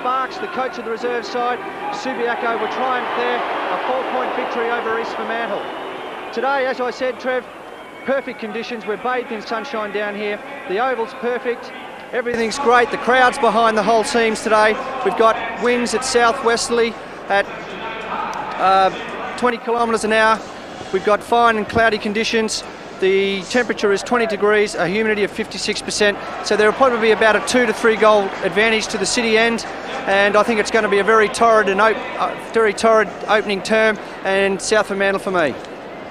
Sparks, the coach of the reserve side, Subiaco were triumphed there. A 4-point victory over East Fremantle. Today, as I said, Trev, perfect conditions. We're bathed in sunshine down here. The oval's perfect. Everything's great. The crowd's behind the whole teams today. We've got winds at southwesterly at 20 kilometres an hour. We've got fine and cloudy conditions. The temperature is 20 degrees, a humidity of 56%. So there will probably be about a 2 to 3 goal advantage to the city end. And I think it's going to be a very torrid opening term, and South Fremantle for me.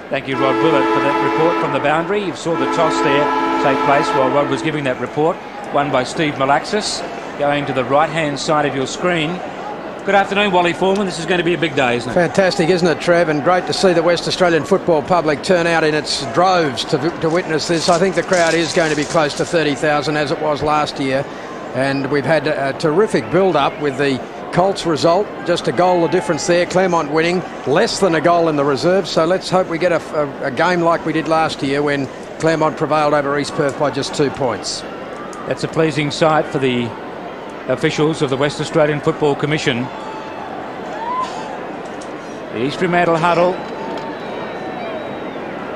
Thank you, Rod Willett, for that report from the boundary. You saw the toss there take place while Rod was giving that report. Won by Steve Malaxis, going to the right-hand side of your screen. Good afternoon, Wally Foreman. This is going to be a big day, isn't it? Fantastic, isn't it, Trev? And great to see the West Australian football public turn out in its droves to witness this. I think the crowd is going to be close to 30,000 as it was last year. And we've had a terrific build-up with the Colts result. Just a goal of difference there. Claremont winning, less than a goal in the reserve. So let's hope we get a game like we did last year when Claremont prevailed over East Perth by just 2 points. That's a pleasing sight for the officials of the West Australian Football Commission. The East Fremantle huddle.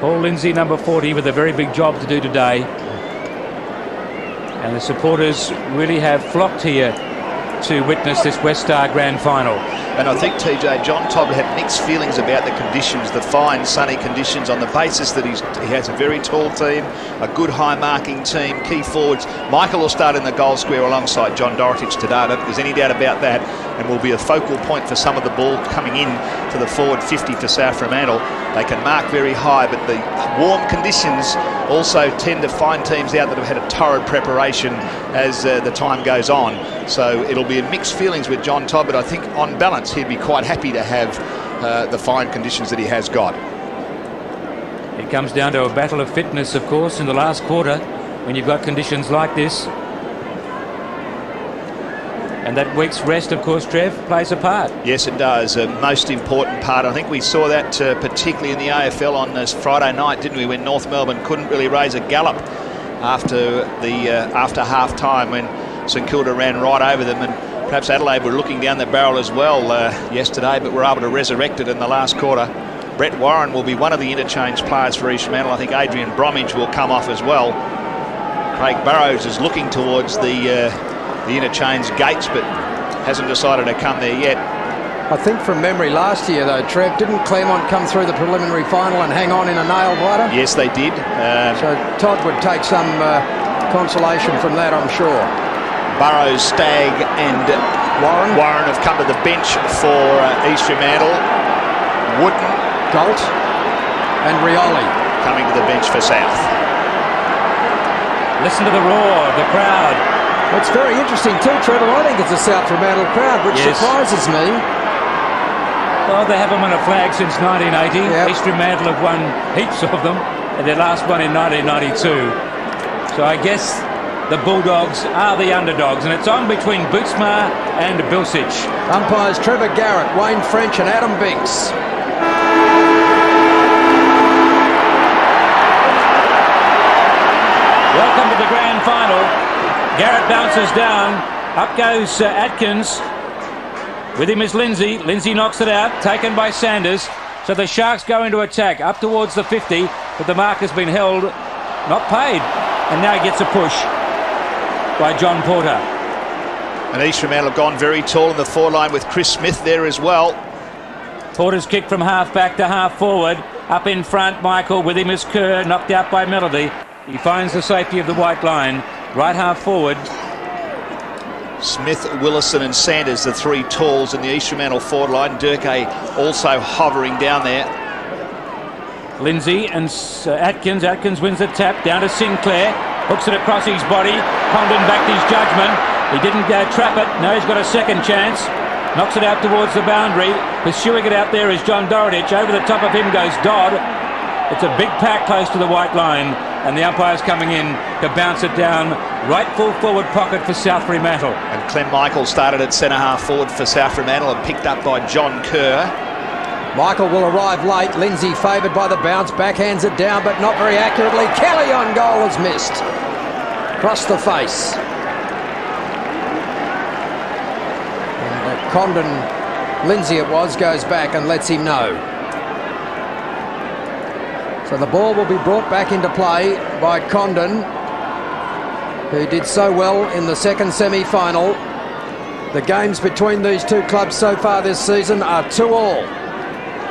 Paul Lindsay, number 40, with a very big job to do today. And the supporters really have flocked here to witness this West Star Grand Final. And I think, TJ, John Todd had mixed feelings about the conditions, the fine sunny conditions, on the basis that he has a very tall team, a good high marking team, key forwards. Michael will start in the goal square alongside John Dorotich today. I don't think there's any doubt about that, and will be a focal point for some of the ball coming in to the forward 50 for South Fremantle. They can mark very high, but the warm conditions also tend to find teams out that have had a torrid preparation as the time goes on. So it'll be mixed feelings with John Todd, but I think on balance he'd be quite happy to have the fine conditions that he has got. It comes down to a battle of fitness, of course, in the last quarter when you've got conditions like this. And that week's rest, of course, Trev, plays a part. Yes, it does. A most important part. I think we saw that particularly in the AFL on this Friday night, didn't we, when North Melbourne couldn't really raise a gallop after half-time, when St Kilda ran right over them, and perhaps Adelaide were looking down the barrel as well yesterday, but were able to resurrect it in the last quarter. Brett Warren will be one of the interchange players for East Fremantle. I think Adrian Bromwich will come off as well. Craig Burrows is looking towards the interchange gates, but hasn't decided to come there yet. I think from memory last year, though, Trev, didn't Claremont come through the preliminary final and hang on in a nail biter? Yes, they did. So Todd would take some consolation from that, I'm sure. Burrows, Stagg and Warren have come to the bench for East Fremantle. Wooden, Galt and Rioli coming to the bench for South. Listen to the roar of the crowd. It's very interesting too, Trevor. I think it's a South Fremantle crowd, which surprises me. Well, they haven't won a flag since 1980. Yep. East Fremantle have won heaps of them, and their last one in 1992. So I guess the Bulldogs are the underdogs, and it's on between Bootsma and Bilsich. Umpires Trevor Garrett, Wayne French and Adam Binks. Welcome to the grand final. Garrett bounces down. Up goes Atkins. With him is Lindsay. Lindsay knocks it out. Taken by Sanders. So the Sharks go into attack. Up towards the 50. But the mark has been held. Not paid. And now he gets a push by John Porter. And East Fremantle have gone very tall in the forward line with Chris Smith there as well. Porter's kick from half back to half forward. Up in front, Michael. With him is Kerr. Knocked out by Melody. He finds the safety of the white line. Right half forward. Smith, Willison and Sanders, the three talls in the East Fremantle forward line. Durkay also hovering down there. Lindsay and Atkins. Atkins wins the tap down to Sinclair. Hooks it across his body. Condon backed his judgment. He didn't trap it. Now he's got a second chance. Knocks it out towards the boundary. Pursuing it out there is John Dorotich. Over the top of him goes Dodd. It's a big pack close to the white line. And the umpire's coming in to bounce it down. Right full forward pocket for South Fremantle. And Clem Michael started at centre half forward for South Fremantle and picked up by John Kerr. Michael will arrive late. Lindsay favoured by the bounce. Backhands it down, but not very accurately. Kelly on goal has missed. Across the face. Condon, Lindsay it was, goes back and lets him know. So the ball will be brought back into play by Condon, who did so well in the second semi-final. The games between these two clubs so far this season are 2-2.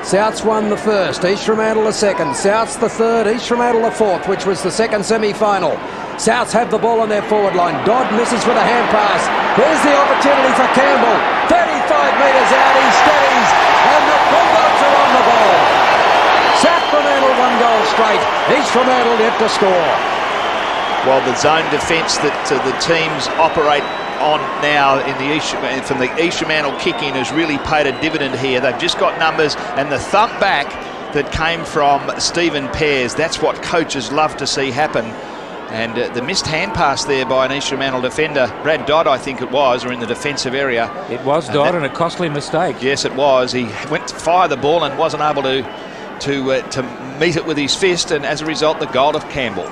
Souths won the first, East Fremantle the second, Souths the third, East Fremantle the fourth, which was the second semi-final. Souths have the ball on their forward line. Dodd misses with a hand pass. Here's the opportunity for Campbell. 35 metres out, he steadies, and the Bulldogs are on the ball. South Fremantle 1 goal straight. East Fremantle yet to score. Well, the zone defence that the teams operate on now in the from the East Fremantle kick-in has really paid a dividend here. They've just got numbers, and the thump back that came from Stephen Pears, that's what coaches love to see happen. And the missed hand pass there by an East Fremantle defender, Brad Dodd, I think it was, or in the defensive area. It was Dodd, and a costly mistake. Yes, it was. He went to fire the ball and wasn't able to meet it with his fist, and as a result, the goal of Campbell.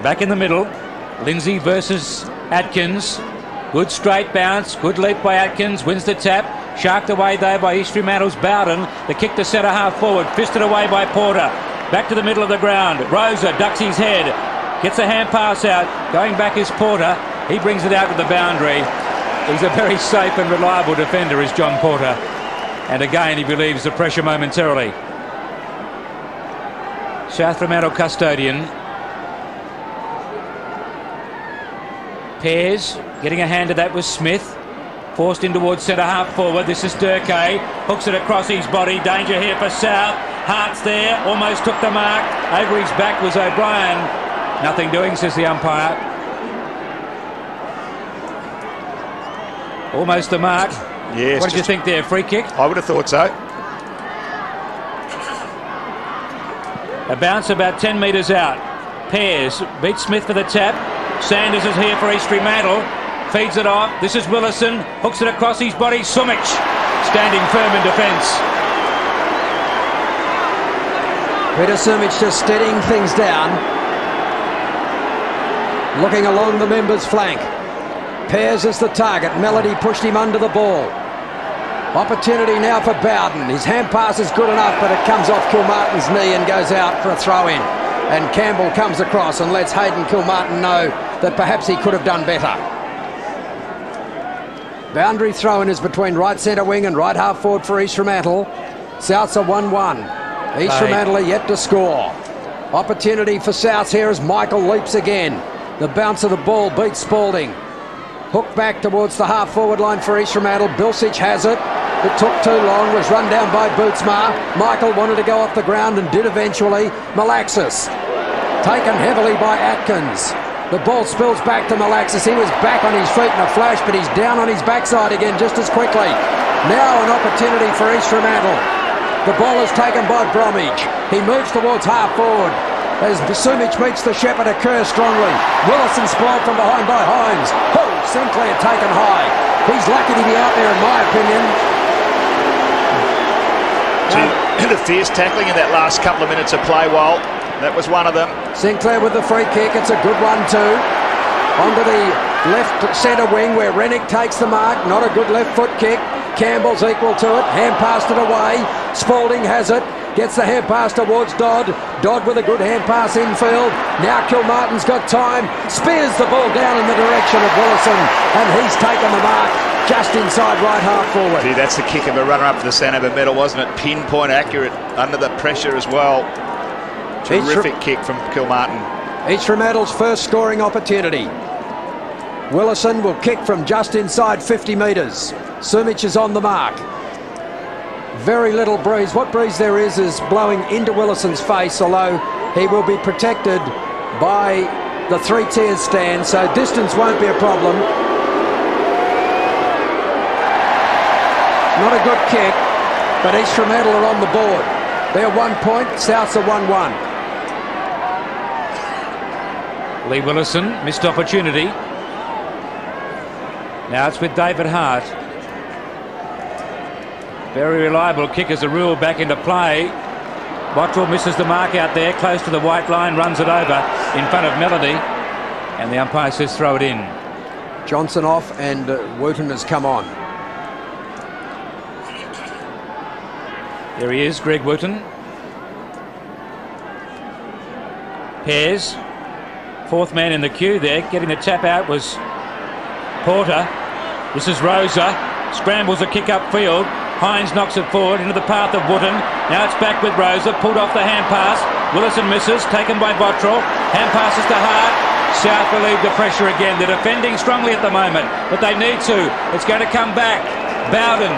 Back in the middle, Lindsay versus Atkins. Good straight bounce, good leap by Atkins, wins the tap. Sharked away though by East Fremantle's Bowden. The kick to centre half forward, fisted away by Porter. Back to the middle of the ground. Rosa ducks his head, gets a hand pass out. Going back is Porter. He brings it out to the boundary. He's a very safe and reliable defender, is John Porter. And again, he relieves the pressure momentarily. South Fremantle custodian. Pears getting a hand to that was Smith. Forced in towards centre half forward. This is Durkay. Hooks it across his body. Danger here for South. Hart's there. Almost took the mark. Over his back was O'Brien. Nothing doing, says the umpire. Almost the mark. Yes. What did you think there? Free kick? I would have thought so. A bounce about 10 metres out. Pears beats Smith for the tap. Sanders is here for East Fremantle. Feeds it off. This is Willison. Hooks it across his body. Sumic standing firm in defence. Peter Sumic just steadying things down. Looking along the members' flank. Pears is the target. Melody pushed him under the ball. Opportunity now for Bowden. His hand pass is good enough, but it comes off Kilmartin's knee and goes out for a throw-in. And Campbell comes across and lets Hayden Kilmartin know that perhaps he could have done better. Boundary throw-in is between right centre wing and right half forward for East Fremantle. Souths are 1-1. East Fremantle are yet to score. Opportunity for Souths here as Michael leaps again. The bounce of the ball beats Spalding. Hook back towards the half forward line for East Fremantle. Bilsich has it. It took too long, was run down by Bootsma. Michael wanted to go off the ground and did eventually. Malaxis taken heavily by Atkins. The ball spills back to Malaxis. He was back on his feet in a flash, but he's down on his backside again just as quickly. Now an opportunity for East Fremantle. The ball is taken by Bromwich. He moves towards half forward. As Sumic meets the Shepherd, occurs strongly. Willison spoiled from behind by Hines. Oh, Sinclair taken high. He's lucky to be out there in my opinion. The fierce tackling in that last couple of minutes of play, Walt. That was one of them. Sinclair with the free kick. It's a good one too. Onto the left centre wing where Rennick takes the mark. Not a good left foot kick. Campbell's equal to it. Hand passed it away. Spalding has it. Gets the hand pass towards Dodd. Dodd with a good hand pass infield. Now Kilmartin's got time. Spears the ball down in the direction of Willison. And he's taken the mark just inside right half forward. Gee, that's the kick of a runner up for the Sandover medal, wasn't it? Pinpoint accurate under the pressure as well. Terrific kick from Kilmartin. East Fremantle's first scoring opportunity. Willison will kick from just inside 50 metres. Sumic is on the mark. Very little breeze. What breeze there is blowing into Willison's face, although he will be protected by the 3 tiers stand, so distance won't be a problem. Not a good kick, but East Fremantle are on the board. They're 1 point, Souths are 1-1. Lee Willison, missed opportunity. Now it's with David Hart. Very reliable kick as a rule back into play. Bottrell misses the mark out there, close to the white line, runs it over in front of Melody. And the umpire says throw it in. Johnson off and Wooten has come on. There he is, Greg Wooten. Pears, fourth man in the queue there. Getting the tap out was Porter. This is Rosa. Scrambles a kick upfield. Hines knocks it forward into the path of Wooten. Now it's back with Rosa. Pulled off the hand pass. Willison misses. Taken by Bottrell. Hand passes to Hart. South relieve the pressure again. They're defending strongly at the moment, but they need to. It's going to come back. Bowden.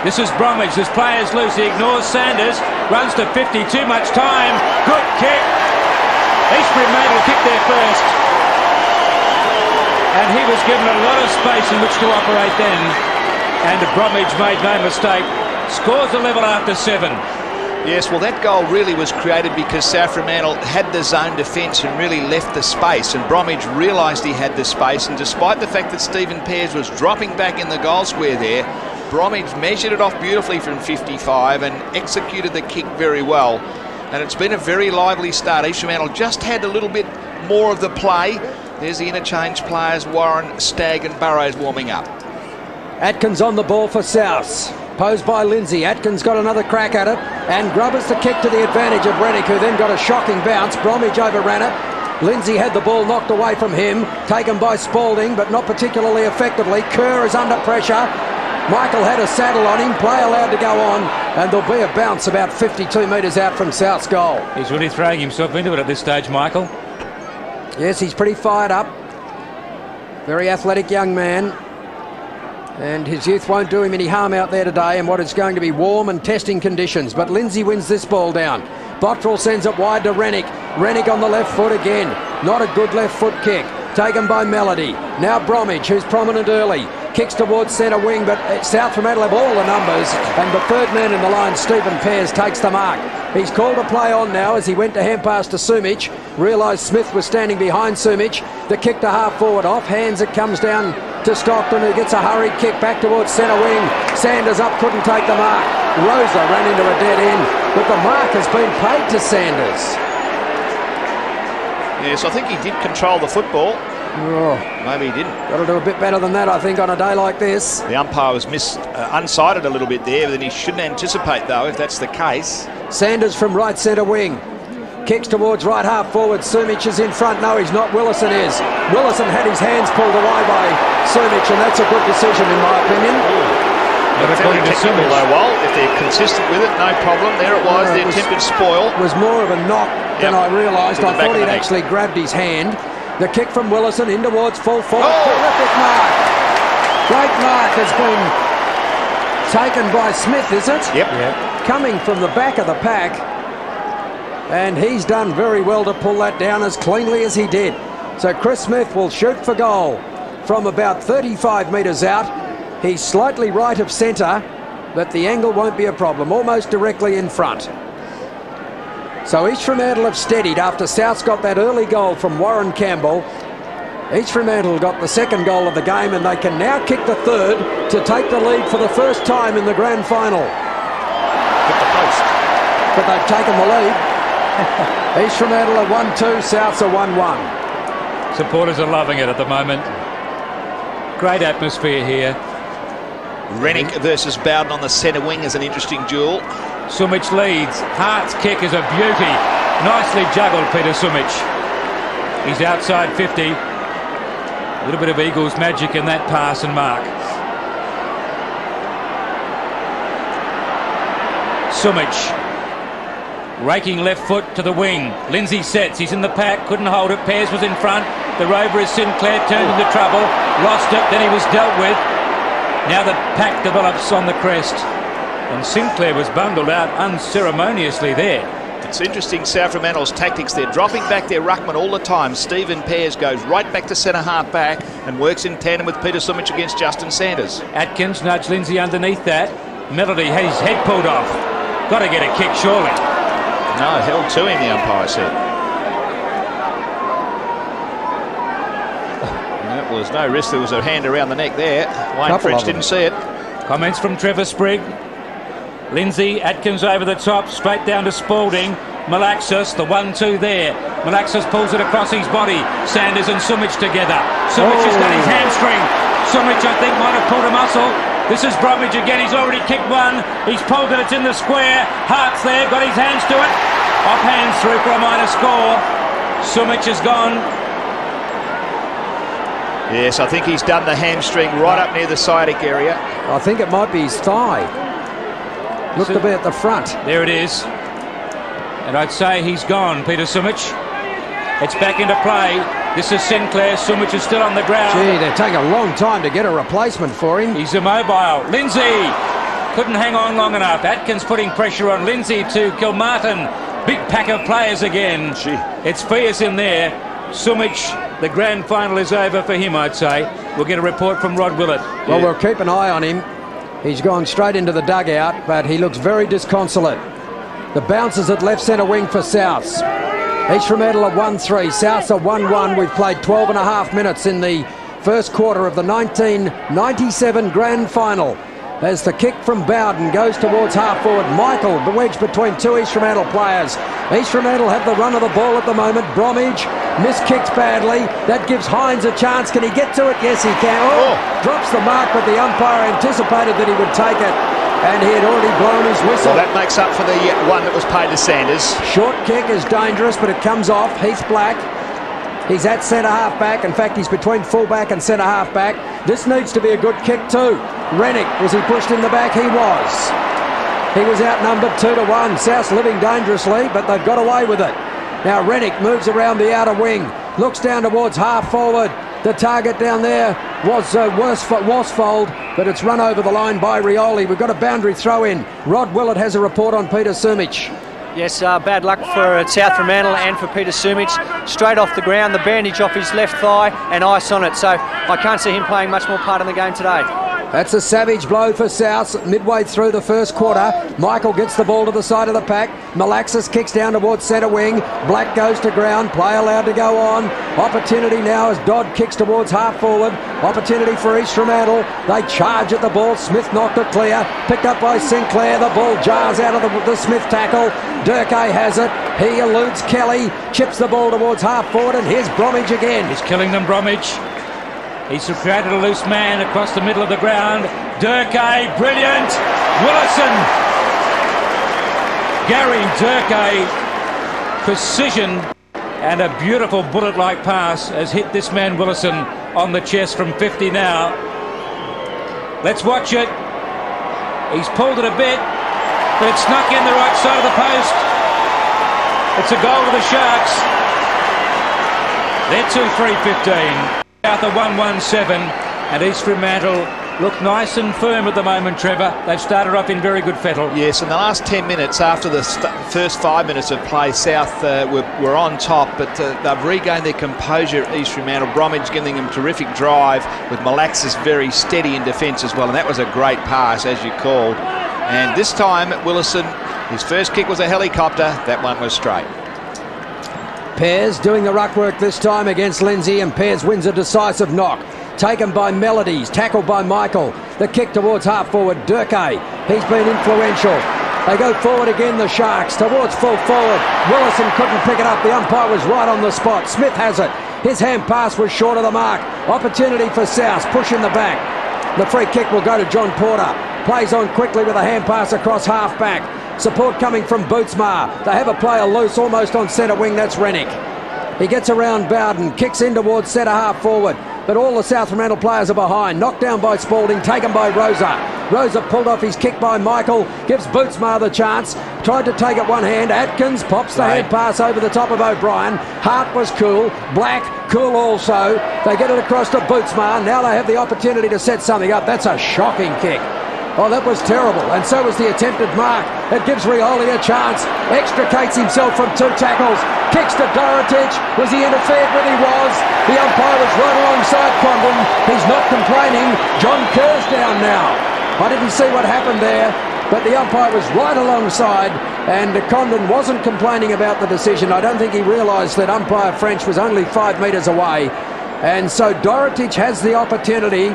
This is Bromwich. This player's loose. He ignores Sanders. Runs to 50. Too much time. Good kick. East Fremantle kicked there first. And he was given a lot of space in which to operate then. And Bromwich made no mistake. Scores the level after 7. Yes, well, that goal really was created because South Fremantle had the zone defence and really left the space, and Bromwich realised he had the space, and despite the fact that Stephen Pears was dropping back in the goal square there, Bromwich measured it off beautifully from 55 and executed the kick very well. And it's been a very lively start. East Fremantle just had a little bit more of the play. There's the interchange players, Warren, Stagg and Burrows warming up. Atkins on the ball for South. Posed by Lindsay. Atkins got another crack at it, and Grubbers the kick to the advantage of Rennick, who then got a shocking bounce. Bromwich overran it. Lindsay had the ball knocked away from him, taken by Spalding, but not particularly effectively. Kerr is under pressure. Michael had a saddle on him, play allowed to go on, and there'll be a bounce about 52 metres out from South's goal. He's really throwing himself into it at this stage, Michael. Yes, he's pretty fired up. Very athletic young man. And his youth won't do him any harm out there today in what is going to be warm and testing conditions. But Lindsay wins this ball down. Bottrell sends it wide to Rennick. Rennick on the left foot again. Not a good left foot kick. Taken by Melody. Now Bromwich, who's prominent early. Kicks towards centre wing, but South Fremantle have all the numbers. And the third man in the line, Stephen Pears, takes the mark. He's called a play on now as he went to hand pass to Sumich. Realised Smith was standing behind Sumich. The kick to half forward off. Hands, it comes down to Stockton, who gets a hurried kick back towards centre wing. Sanders up, couldn't take the mark. Rosa ran into a dead end, but the mark has been paid to Sanders. Yes, I think he did control the football. Oh, maybe he didn't. Got to do a bit better than that, I think, on a day like this. The umpire was unsighted a little bit there, but then he shouldn't anticipate, though, if that's the case. Sanders from right centre wing. Kicks towards right half forward. Sumich is in front. No, he's not. Willison is. Willison had his hands pulled away by Sumich, and that's a good decision, in my opinion. Fairly technical, though, Wal. If they're consistent with it, no problem. There it was, the attempted spoil. It was more of a knock than I realised. I thought he'd actually grabbed his hand. The kick from Willison in towards full forward. Terrific mark. Great mark has been taken by Smith, is it? Yep. Coming from the back of the pack. And he's done very well to pull that down as cleanly as he did. So Chris Smith will shoot for goal from about 35 metres out. He's slightly right of centre, but the angle won't be a problem, almost directly in front. So East Fremantle have steadied after South's got that early goal from Warren Campbell. East Fremantle got the second goal of the game, and they can now kick the third to take the lead for the first time in the grand final. Hit the post. But they've taken the lead. East Fremantle are 1-2, Souths are 1-1. Supporters are loving it at the moment. Great atmosphere here. Rennick versus Bowden on the centre wing is an interesting duel. Sumich leads. Hart's kick is a beauty. Nicely juggled, Peter Sumich. He's outside 50. A little bit of Eagles magic in that pass and mark. Sumich. Raking left foot to the wing. Lindsay sets. He's in the pack. Couldn't hold it. Pears was in front. The rover is Sinclair. Turned into trouble. Lost it. Then he was dealt with. Now the pack develops on the crest. And Sinclair was bundled out unceremoniously there. It's interesting, South Fremantle's tactics. They're dropping back their ruckman all the time. Stephen Pears goes right back to centre half back and works in tandem with Peter Sumich against Justin Sanders. Atkins nudged Lindsay underneath that. Melody had his head pulled off. Got to get a kick, surely. No, held to him, the umpire said. Well, there's no risk. There was a hand around the neck there. Wayne French didn't see it. Comments from Trevor Sprigg. Lindsay, Atkins over the top, straight down to Spalding. Malaxis, the 1-2 there. Malaxis pulls it across his body. Sanders and Sumich together. Sumich has got his hamstring. Sumich, I think, might have pulled a muscle. This is Bromwich again. He's already kicked one. He's pulled it. It's in the square. Hart's there. Got his hands to it. Off hands through for a minor score. Sumich has gone. Yes, I think he's done the hamstring right up near the sciatic area. I think it might be his thigh. Looked a bit at the front. There it is. And I'd say he's gone, Peter Sumich. It's back into play. This is Sinclair. Sumich is still on the ground. Gee, they're taking a long time to get a replacement for him. He's immobile. Lindsay couldn't hang on long enough. Atkins putting pressure on Lindsay to Kilmartin. Big pack of players again. Gee. It's fierce in there. Sumich, the grand final is over for him, I'd say. We'll get a report from Rod Willett. Well, we'll keep an eye on him. He's gone straight into the dugout, but he looks very disconsolate. The bounces at left centre wing for Souths. East Fremantle are 1-3. Souths are 1-1. We've played 12 and a half minutes in the first quarter of the 1997 grand final. As the kick from Bowden goes towards half forward, Michael wedged between two East Fremantle players. East Fremantle have the run of the ball at the moment. Bromwich miskicks badly. That gives Hines a chance. Can he get to it? Yes, he can. Drops the mark, but the umpire anticipated that he would take it, and he had already blown his whistle. Well, that makes up for the one that was paid to Sanders. Short kick is dangerous, but it comes off. Heath Black. He's at centre-half back. In fact, he's between full-back and centre-half back. This needs to be a good kick too. Rennick, was he pushed in the back? He was. He was outnumbered 2-1. South's living dangerously, but they've got away with it. Now Rennick moves around the outer wing. Looks down towards half-forward. The target down there was Worsfold, but it's run over the line by Rioli. We've got a boundary throw-in. Rod Willett has a report on Peter Sumich. Yes, bad luck for South Fremantle and for Peter Sumich. Straight off the ground, the bandage off his left thigh and ice on it. So I can't see him playing much more part in the game today. That's a savage blow for South midway through the first quarter. Michael gets the ball to the side of the pack. Malaxis kicks down towards centre wing. Black goes to ground. Play allowed to go on. Opportunity now as Dodd kicks towards half forward. Opportunity for East Fremantle. They charge at the ball. Smith knocked it clear. Picked up by Sinclair. The ball jars out of the Smith tackle. Durkay has it. He eludes Kelly. Chips the ball towards half forward, and here's Bromwich again. He's killing them, Bromwich. He's created a loose man across the middle of the ground. Durkay, brilliant. Willison. Gary Durkay, precision and a beautiful bullet-like pass has hit this man Willison on the chest from 50 now. Let's watch it. He's pulled it a bit, but it's snuck in the right side of the post. It's a goal to the Sharks. They're 2-3-15. South are 1-1-7, and East Fremantle look nice and firm at the moment, Trevor. They've started off in very good fettle. Yes, in the last 10 minutes after the first 5 minutes of play, South were on top, but they've regained their composure at East Fremantle. Bromwich giving them terrific drive, with Malaxis very steady in defence as well, and that was a great pass, as you called. And this time, Willison, his first kick was a helicopter. That one was straight. Pears doing the ruck work this time against Lindsay, and Pears wins a decisive knock. Taken by Melodies, tackled by Michael. The kick towards half forward, Durkay. He's been influential. They go forward again, the Sharks, towards full forward. Willison couldn't pick it up. The umpire was right on the spot. Smith has it. His hand pass was short of the mark. Opportunity for South, push in the back. The free kick will go to John Porter. Plays on quickly with a hand pass across half back. Support coming from Bootsmar. They have a player loose almost on centre wing. That's Rennick. He gets around Bowden, kicks in towards centre half forward, but all the South Fremantle players are behind. Knocked down by Spalding, taken by Rosa. Rosa pulled off his kick by Michael, gives Bootsmar the chance. Tried to take it one hand. Atkins pops the hand pass over the top of O'Brien. Hart was cool. Black cool also. They get it across to Bootsmar. Now they have the opportunity to set something up. That's a shocking kick. Oh, that was terrible, and so was the attempted mark. It gives Rioli a chance, extricates himself from two tackles, kicks to Dorotich. Was he interfered with? He was. The umpire was right alongside Condon. He's not complaining. John Kerr's down now. I didn't see what happened there, but the umpire was right alongside, and Condon wasn't complaining about the decision. I don't think he realised that umpire French was only 5 metres away, and so Dorotich has the opportunity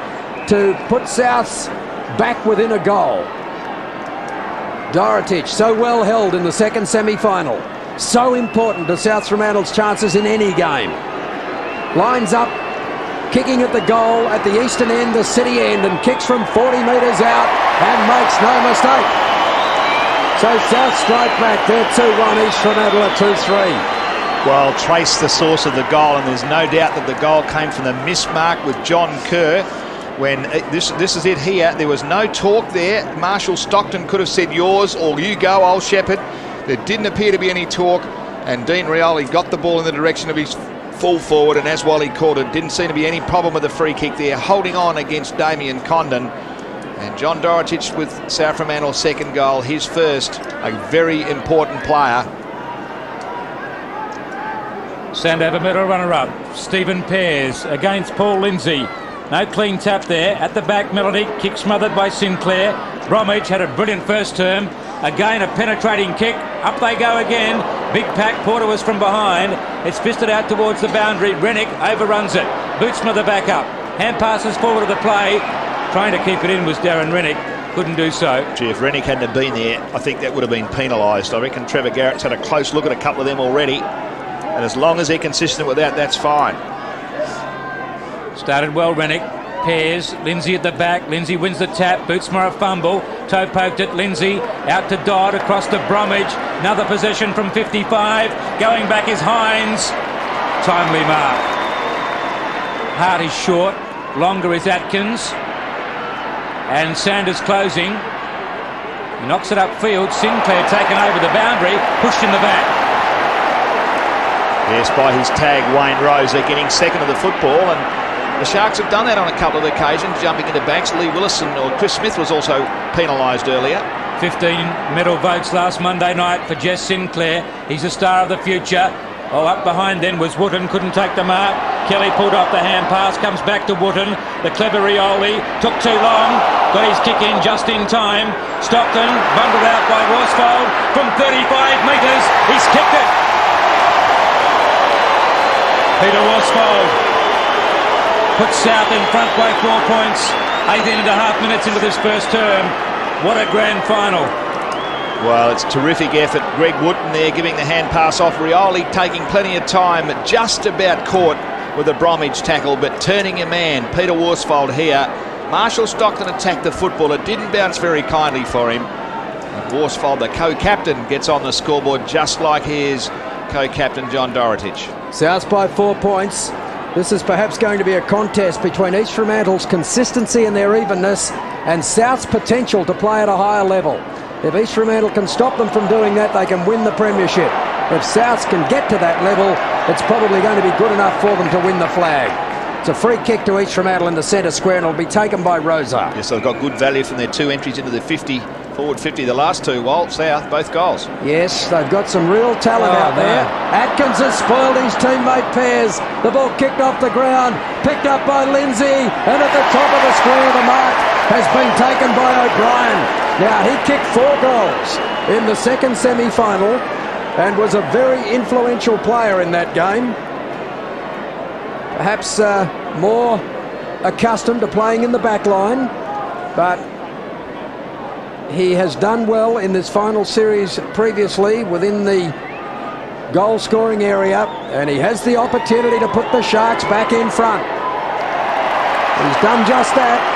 to put Souths back within a goal. Dorotic, so well held in the second semi-final. So important to South Fremantle's chances in any game. Lines up, kicking at the goal at the eastern end, the city end, and kicks from 40 metres out and makes no mistake. So South straight back, they're 2-1, East Fremantle at 2-3. Well, trace the source of the goal, and there's no doubt that the goal came from the mismark with John Kerr. When this is it here, there was no talk there. Marshall Stockton could have said yours or you go, old Shepherd. There didn't appear to be any talk, and Dean Rioli got the ball in the direction of his full forward, and as Wally called it, didn't seem to be any problem with the free kick there, holding on against Damien Condon. And John Dorotic with South Fremantle's second goal, his first, a very important player. Sandover medal runner-up, Stephen Pears against Paul Lindsay. No clean tap there. At the back, Melody, kick smothered by Sinclair. Bromwich had a brilliant first term. Again, a penetrating kick. Up they go again. Big pack. Porter was from behind. It's fisted out towards the boundary. Rennick overruns it. Bootsmother back up. Hand passes forward of the play. Trying to keep it in was Darren Rennick. Couldn't do so. Gee, if Rennick hadn't have been there, I think that would have been penalised. I reckon Trevor Garrett's had a close look at a couple of them already. And as long as they're consistent with that, that's fine. Started well, Rennick. Pears, Lindsay at the back. Lindsay wins the tap. Bootsmore a fumble. Toe poked it. Lindsay out to Dodd across to Bromwich. Another possession from 55. Going back is Hines. Timely mark. Hart is short. Longer is Atkins. And Sanders closing. He knocks it upfield. Sinclair taken over the boundary. Pushed in the back. Yes, by his tag, Wayne Rose, they're getting second of the football, and the Sharks have done that on a couple of occasions, jumping into backs. Lee Willison or Chris Smith was also penalised earlier. 15 medal votes last Monday night for Jess Sinclair. He's a star of the future. Oh, up behind then was Wootton, couldn't take the mark. Kelly pulled off the hand pass, comes back to Wootton. The clever Rioli took too long, got his kick in just in time. Stockton bundled out by Worsfold from 35 metres. He's kicked it. Peter Worsfold puts South in front by 4 points. 18.5 minutes into this first term. What a grand final. Well, it's a terrific effort. Greg Wootton there giving the hand pass off. Rioli taking plenty of time, just about caught with a Bromwich tackle, but turning a man. Peter Worsfold here. Marshall Stockton attacked the football. It didn't bounce very kindly for him. And Worsfold, the co-captain, gets on the scoreboard just like his co-captain John Dorotic. South by 4 points. This is perhaps going to be a contest between East Fremantle's consistency and their evenness and South's potential to play at a higher level. If East Fremantle can stop them from doing that, they can win the premiership. If Souths can get to that level, it's probably going to be good enough for them to win the flag. It's a free kick to East Fremantle in the centre square, and it'll be taken by Rosa. Yes, they've got good value from their two entries into the 50, forward 50, the last two, while South, both goals. Yes, they've got some real talent out there. Atkins has spoiled his teammate Pears. The ball kicked off the ground, picked up by Lindsay, and at the top of the square, the mark has been taken by O'Brien. Now, he kicked 4 goals in the second semi-final and was a very influential player in that game. Perhaps more accustomed to playing in the back line, but he has done well in this final series previously within the goal-scoring area, and he has the opportunity to put the Sharks back in front. He's done just that.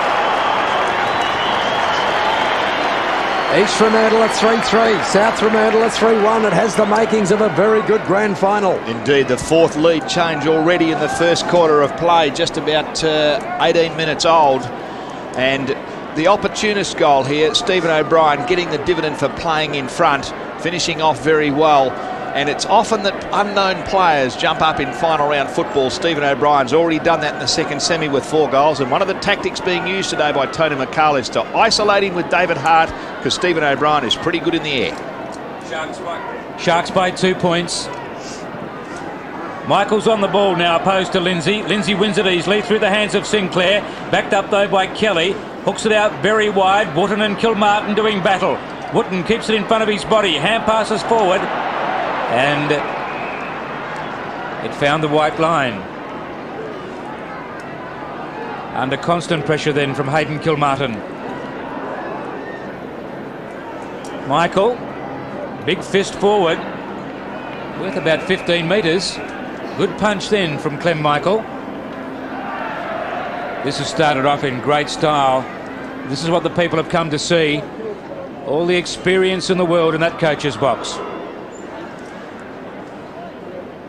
East Fremantle at 3-3, South Fremantle at 3-1. It has the makings of a very good grand final. Indeed, the fourth lead change already in the first quarter of play, just about 18 minutes old. And the opportunist goal here, Stephen O'Brien getting the dividend for playing in front, finishing off very well. And it's often that unknown players jump up in final round football. Stephen O'Brien's already done that in the second semi with 4 goals. And one of the tactics being used today by Tony McCall is to isolate him with David Hart, because Stephen O'Brien is pretty good in the air. Sharks by 2 points. Michael's on the ball now, opposed to Lindsay. Lindsay wins it easily through the hands of Sinclair. Backed up though by Kelly. Hooks it out very wide. Wootton and Kilmartin doing battle. Wootton keeps it in front of his body. Hand passes forward. And it found the white line. Under constant pressure then from Hayden Kilmartin. Michael, big fist forward, worth about 15 metres. Good punch then from Clem Michael. This has started off in great style. This is what the people have come to see. All the experience in the world in that coach's box.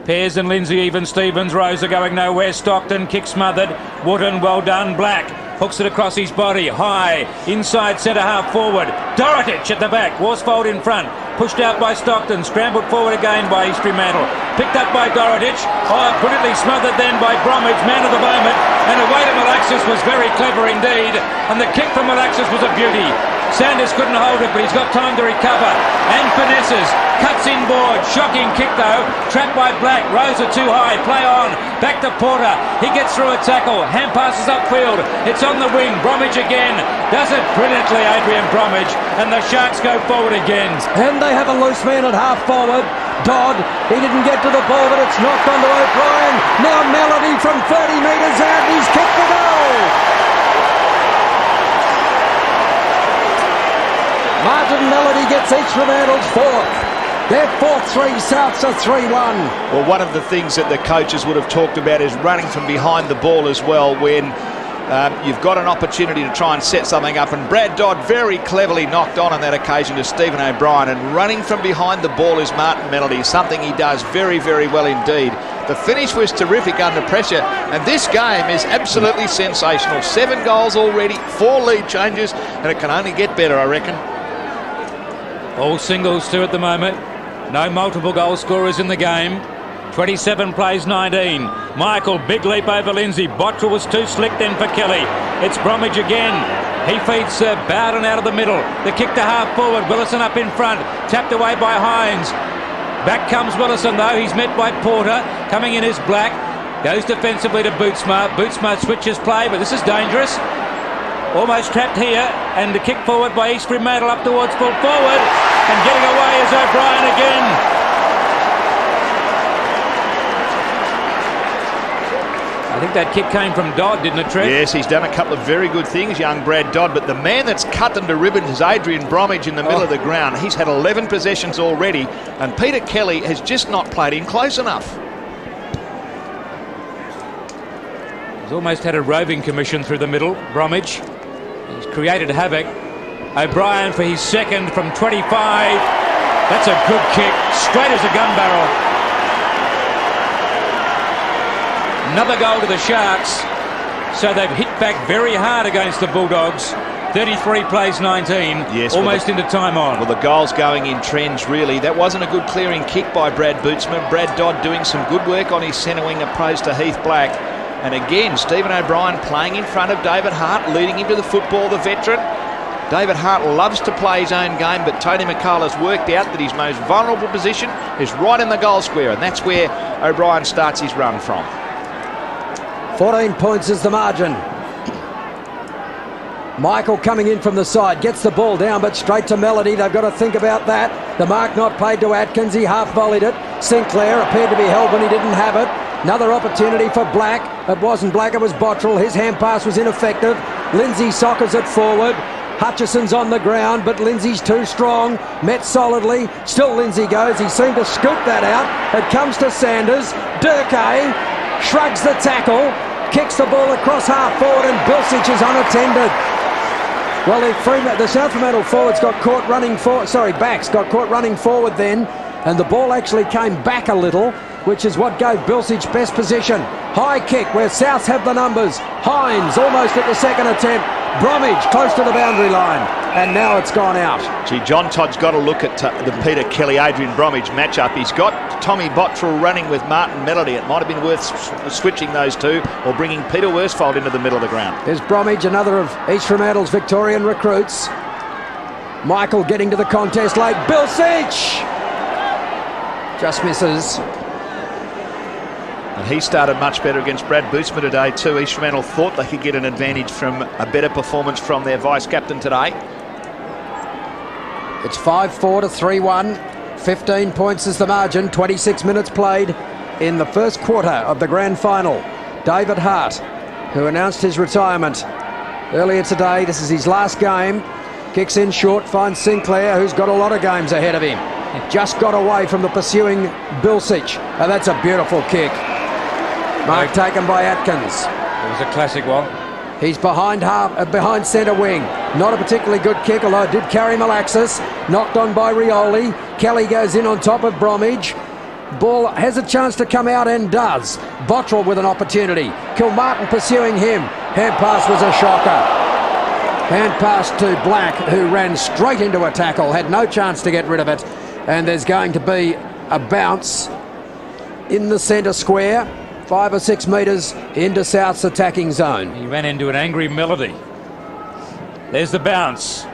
Pears and Lindsay, even Stevens. Rose are going nowhere. Stockton, kick smothered. Wooden, well done. Black hooks it across his body. High, inside centre half forward. Dorotich at the back. Worsfold in front. Pushed out by Stockton. Scrambled forward again by Fremantle. Picked up by Dorotich. Oh, brilliantly smothered then by Bromwich, man of the moment. And away to Malaxis was very clever indeed. And the kick from Malaxis was a beauty. Sanders couldn't hold it, but he's got time to recover. And finesses. Cuts inboard. Shocking kick though. Trapped by Black. Rose are too high. Play on. Back to Porter. He gets through a tackle. Hand passes upfield. It's on the wing. Bromwich again. Does it brilliantly, Adrian Bromwich. And the Sharks go forward again. And they have a loose man at half forward. Dodd, he didn't get to the ball, but it's knocked onto O'Brien. Now Melody from 30 metres out. He's kicked the goal. Martin Melody gets each Fremantle's fourth. Their 4-3, Souths are 3-1. Well, one of the things that the coaches would have talked about is running from behind the ball as well when you've got an opportunity to try and set something up. And Brad Dodd very cleverly knocked on that occasion to Stephen O'Brien. And running from behind the ball is Martin Melody, something he does very, very well indeed. The finish was terrific under pressure, and this game is absolutely sensational. 7 goals already, 4 lead changes, and it can only get better, I reckon. All singles too at the moment. No multiple goal scorers in the game. 27 plays 19. Michael, big leap over Lindsay. Bottrell was too slick then for Kelly. It's Bromwich again. He feeds Bowden out of the middle. The kick to half forward. Willison up in front. Tapped away by Hines. Back comes Willison though. He's met by Porter. Coming in is Black. Goes defensively to Bootsma. Bootsma switches play, but this is dangerous. Almost trapped here, and the kick forward by East Fremantle up towards full forward, and getting away is O'Brien again. I think that kick came from Dodd, didn't it, Trev? Yes, he's done a couple of very good things, young Brad Dodd, but the man that's cut them to ribbons is Adrian Bromwich in the middle of the ground. He's had 11 possessions already, and Peter Kelly has just not played him close enough. He's almost had a roving commission through the middle, Bromwich. He's created havoc. O'Brien for his second from 25. That's a good kick, straight as a gun barrel. Another goal to the Sharks. So they've hit back very hard against the Bulldogs. 33 plays 19, yes, almost into time on. Well, the goal's going in trends, really. That wasn't a good clearing kick by Brad Bootsman. Brad Dodd doing some good work on his centre wing opposed to Heath Black. And again, Stephen O'Brien playing in front of David Hart, leading him to the football, the veteran. David Hart loves to play his own game, but Tony McCall has worked out that his most vulnerable position is right in the goal square, and that's where O'Brien starts his run from. 14 points is the margin. Michael coming in from the side, gets the ball down, but straight to Melody. They've got to think about that. The mark not played to Atkins. He half volleyed it. Sinclair appeared to be held when he didn't have it. Another opportunity for Black. It wasn't Black, it was Bottrell. His hand pass was ineffective. Lindsay sockers it forward. Hutchison's on the ground, but Lindsay's too strong. Met solidly. Still Lindsay goes. He seemed to scoop that out. It comes to Sanders. Durkay shrugs the tackle. Kicks the ball across half forward, and Bilsich is unattended. Well, the South Fremantle forwards got caught running forward. Sorry, backs got caught running forward then, and the ball actually came back a little, which is what gave Bilsich best position. High kick where Souths have the numbers. Hines almost at the second attempt. Bromwich close to the boundary line, and now it's gone out. Gee, John Todd's got to look at the Peter Kelly-Adrian Bromwich matchup. He's got Tommy Bottrell running with Martin Melody. It might have been worth switching those two or bringing Peter Worsfold into the middle of the ground. There's Bromwich, another of East Fremantle's Victorian recruits. Michael getting to the contest late. Bilsich just misses. And he started much better against Brad Bootsma today too. East Fremantle thought they could get an advantage from a better performance from their vice-captain today. It's 5-4 to 3-1. 15 points is the margin. 26 minutes played in the first quarter of the grand final. David Hart, who announced his retirement earlier today. This is his last game. Kicks in short, finds Sinclair, who's got a lot of games ahead of him. Just got away from the pursuing Bilsich. Oh, that's a beautiful kick. Mark taken by Atkins. It was a classic one. He's behind centre wing. Not a particularly good kick, although it did carry Malaxis. Knocked on by Rioli. Kelly goes in on top of Bromwich. Ball has a chance to come out and does. Bottrell with an opportunity. Kilmartin pursuing him. Hand pass was a shocker. Hand pass to Black, who ran straight into a tackle. Had no chance to get rid of it. And there's going to be a bounce in the centre square. 5 or 6 metres into South's attacking zone. He ran into an angry Melody. There's the bounce.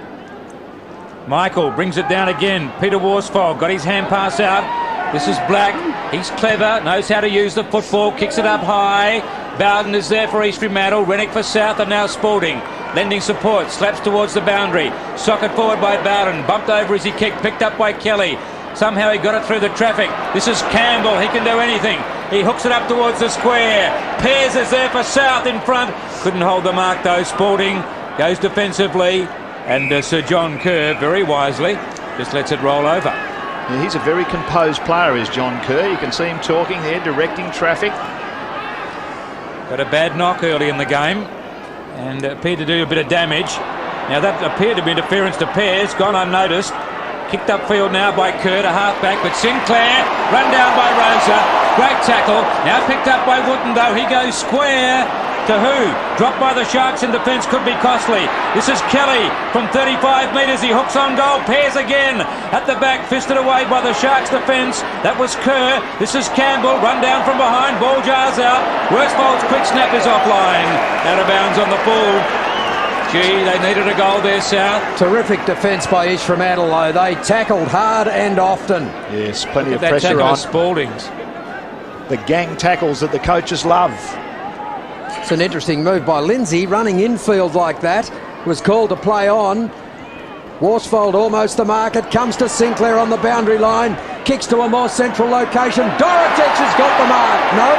Michael brings it down again. Peter Worsfold got his hand pass out. This is Black. He's clever, knows how to use the football, kicks it up high. Bowden is there for East Fremantle. Rennick for South and now Spalding. Lending support, slaps towards the boundary. Socket forward by Bowden. Bumped over as he kicked, picked up by Kelly. Somehow he got it through the traffic. This is Campbell. He can do anything. He hooks it up towards the square. Pears is there for South in front. Couldn't hold the mark though. Spalding goes defensively. And Sir John Kerr, very wisely, just lets it roll over. Yeah, he's a very composed player, is John Kerr. You can see him talking there, directing traffic. Got a bad knock early in the game and appeared to do a bit of damage. Now that appeared to be interference to Pears, gone unnoticed. Kicked upfield now by Kerr to half-back, but Sinclair run down by Rosa. Great tackle. Now picked up by Wooten though. He goes square to who? Dropped by the Sharks in defence, could be costly. This is Kelly from 35 metres. He hooks on goal. Pears again at the back, fisted away by the Sharks defence. That was Kerr. This is Campbell. Run down from behind. Ball jars out. Worsfold's quick snap is offline. Out of bounds on the full. Gee, they needed a goal there, South. Terrific defence by East Fremantle, though. They tackled hard and often. Yes, plenty of that pressure tackle on. of Spalding's. The gang tackles that the coaches love. It's an interesting move by Lindsay, running infield like that. Was called to play on. Worsfold almost the mark. It comes to Sinclair on the boundary line. Kicks to a more central location. Dorotich has got the mark. No.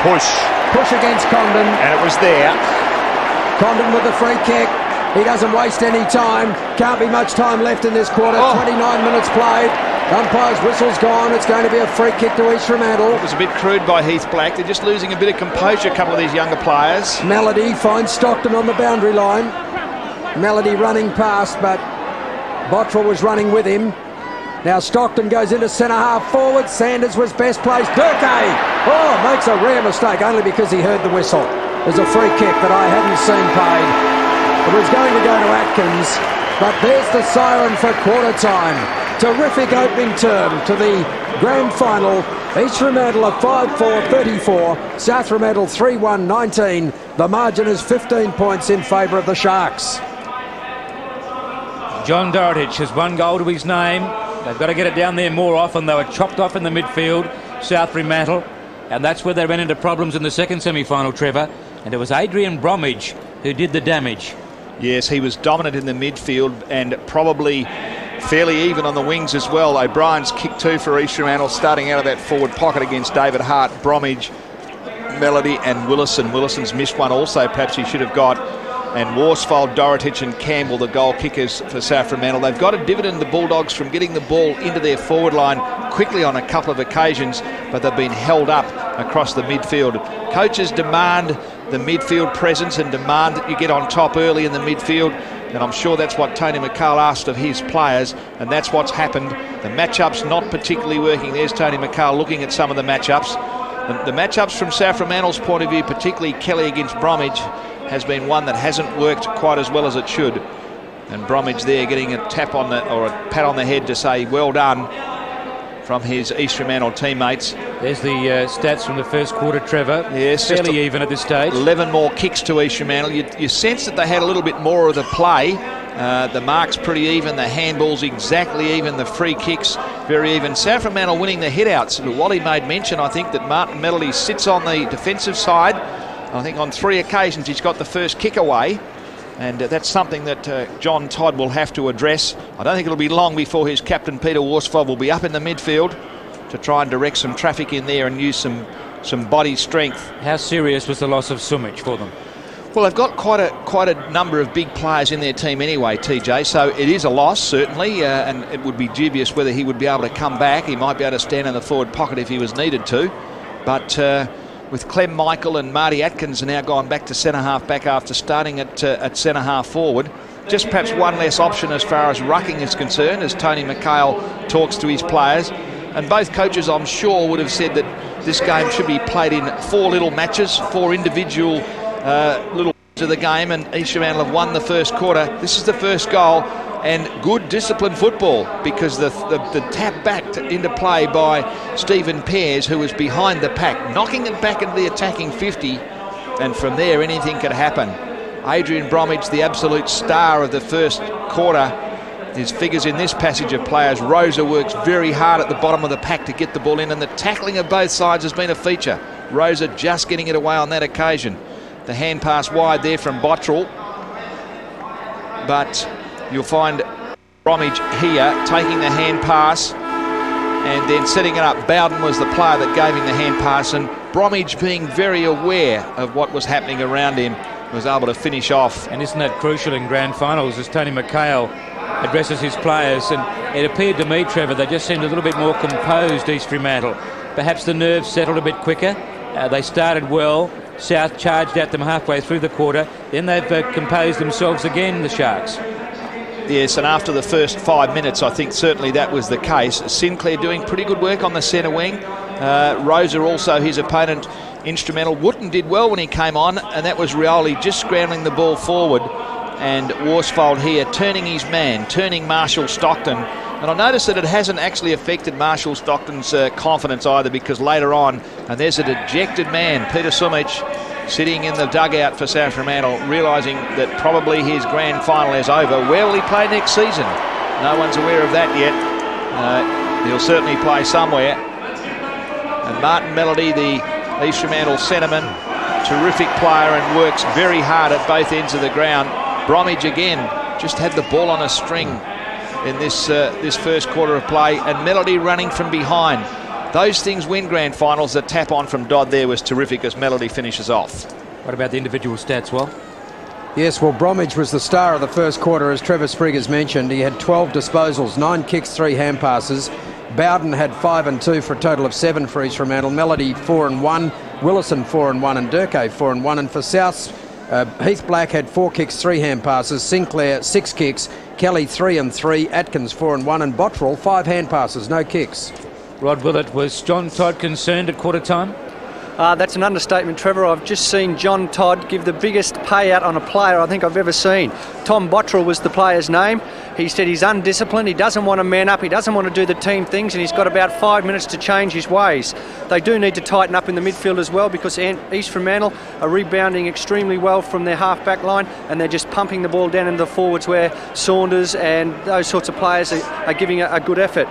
Push against Condon. And it was there. Condon with the free kick. He doesn't waste any time. Can't be much time left in this quarter. 29 minutes played. Umpire's whistle's gone. It's going to be a free kick to East Fremantle. It was a bit crude by Heath Black. They're just losing a bit of composure, a couple of these younger players. Melody finds Stockton on the boundary line. Melody running past, but Bottrell was running with him. Now Stockton goes into centre half forward. Sanders was best placed. Durkee! Oh, makes a rare mistake, only because he heard the whistle. There's a free kick that I hadn't seen paid. It was going to go to Atkins, but there's the siren for quarter time. Terrific opening term to the grand final. East Fremantle at 5-4-34, South Fremantle 3-1-19. The margin is 15 points in favour of the Sharks. John Dorotich has one goal to his name. They've got to get it down there more often. They were chopped off in the midfield, South Fremantle, and that's where they ran into problems in the second semi-final, Trevor. And it was Adrian Bromwich who did the damage. Yes, he was dominant in the midfield and probably fairly even on the wings as well. O'Brien's kick two for East Fremantle, starting out of that forward pocket against David Hart, Bromwich, Melody and Willison. Willison's missed one also, perhaps he should have got. And Worsfold, Dorotich and Campbell, the goal kickers for South Fremantle. They've got to dividend the Bulldogs from getting the ball into their forward line quickly on a couple of occasions, but they've been held up across the midfield. Coaches demand the midfield presence and demand that you get on top early in the midfield, and I'm sure that's what Tony McCall asked of his players, and that's what's happened. The matchups not particularly working. There's Tony McCall looking at some of the matchups. The matchups from South Fremantle's point of view, particularly Kelly against Bromwich, has been one that hasn't worked quite as well as it should. And Bromwich there getting a tap on the, or a pat on the head to say well done from his East Fremantle teammates. There's the stats from the first quarter, Trevor. Yes, fairly even at this stage. 11 more kicks to East Fremantle. You sense that they had a little bit more of the play. The mark's pretty even, the handballs exactly even, the free kicks very even. South Fremantle winning the hit-outs. Wally made mention, I think, that Martin Melody sits on the defensive side. I think on 3 occasions he's got the first kick away, and that's something that John Todd will have to address. I don't think it'll be long before his captain Peter Worsfold will be up in the midfield to try and direct some traffic in there and use some body strength. How serious was the loss of Sumich for them? Well, they've got quite a number of big players in their team anyway, TJ, so it is a loss, certainly, and it would be dubious whether he would be able to come back. He might be able to stand in the forward pocket if he was needed to. But with Clem Michael and Marty Atkins now gone back to centre-half back after starting at centre-half forward, just perhaps one less option as far as rucking is concerned, as Tony McHale talks to his players. And both coaches, I'm sure, would have said that this game should be played in 4 little matches, 4 individual little of the game, and East Fremantle have won the first quarter. This is the first goal, and good disciplined football, because the tap back into play by Stephen Pears, who was behind the pack, knocking it back into the attacking 50, and from there anything could happen. Adrian Bromwich, the absolute star of the first quarter. His figures in this passage of players. Rosa works very hard at the bottom of the pack to get the ball in, and the tackling of both sides has been a feature. Rosa just getting it away on that occasion. The hand pass wide there from Bottrell, but you'll find Bromwich here taking the hand pass and then setting it up. Bowden was the player that gave him the hand pass, and Bromwich, being very aware of what was happening around him, was able to finish off. And isn't that crucial in grand finals, as Tony McHale addresses his players? And it appeared to me, Trevor, they just seemed a little bit more composed, East Fremantle. Perhaps the nerves settled a bit quicker. They started well. South charged at them halfway through the quarter. Then they've composed themselves again, the Sharks. Yes, and after the first 5 minutes, I think certainly that was the case. Sinclair doing pretty good work on the centre wing. Rosa also, his opponent, instrumental. Wooten did well when he came on, and that was Rioli just scrambling the ball forward. And Worsfold here turning his man, turning Marshall Stockton. And I noticed that it hasn't actually affected Marshall Stockton's confidence either, because later on, and there's a dejected man, Peter Sumich, sitting in the dugout for South Fremantle, realising that probably his grand final is over. Where will he play next season? No one's aware of that yet. He'll certainly play somewhere. And Martin Melody, the East Fremantle centreman, terrific player and works very hard at both ends of the ground. Bromwich again just had the ball on a string in this first quarter of play, and Melody running from behind. Those things win grand finals. The tap on from Dodd there was terrific as Melody finishes off. What about the individual stats, Will? Yes, well, Bromwich was the star of the first quarter, as Trevor Sprigg has mentioned. He had 12 disposals, 9 kicks, 3 hand passes. Bowden had 5 and 2 for a total of 7 for East Fremantle. Melody 4 and 1, Willison 4 and 1, and Durkay 4 and 1. And for Souths, Heath Black had 4 kicks, 3 hand passes. Sinclair 6 kicks, Kelly 3 and 3, Atkins 4 and 1, and Bottrell 5 hand passes, no kicks. Rod Willett, was John Todd concerned at quarter time? That's an understatement, Trevor. I've just seen John Todd give the biggest payout on a player I think I've ever seen. Tom Bottrell was the player's name. He said he's undisciplined, he doesn't want to man up, he doesn't want to do the team things, and he's got about 5 minutes to change his ways. They do need to tighten up in the midfield as well, because East Fremantle are rebounding extremely well from their half-back line, and they're just pumping the ball down into the forwards, where Saunders and those sorts of players are giving a good effort.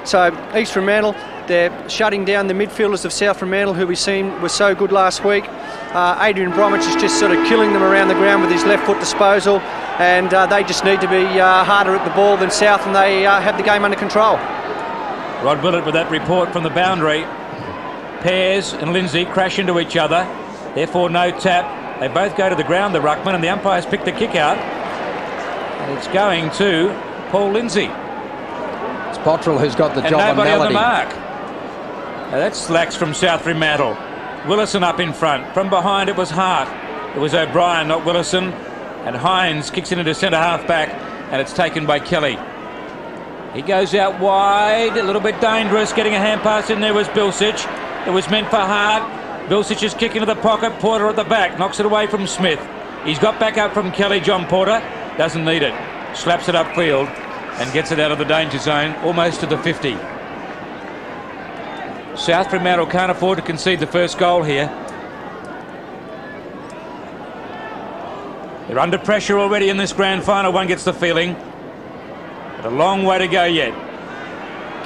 So East Fremantle, they're shutting down the midfielders of South Fremantle, who we seen was so good last week. Adrian Bromwich is just sort of killing them around the ground with his left foot disposal, and they just need to be harder at the ball than South, and they have the game under control. Rod Willett with that report from the boundary. Pears and Lindsay crash into each other, therefore no tap. They both go to the ground, the ruckman, and the umpires pick the kick out, and it's going to Paul Lindsay. It's Bottrell who's got the job on Melody. And nobody on the mark. Now that's lax from South Fremantle. Willison up in front. From behind it was Hart. It was O'Brien, not Willison. And Hines kicks it into centre half back, and it's taken by Kelly. He goes out wide, a little bit dangerous. Getting a hand pass in there was Bilsich. It was meant for Hart. Bilsich is kicking to the pocket. Porter at the back, knocks it away from Smith. He's got back up from Kelly. John Porter doesn't need it. Slaps it upfield and gets it out of the danger zone, almost to the 50. South Fremantle can't afford to concede the first goal here. They're under pressure already in this grand final, one gets the feeling. But a long way to go yet.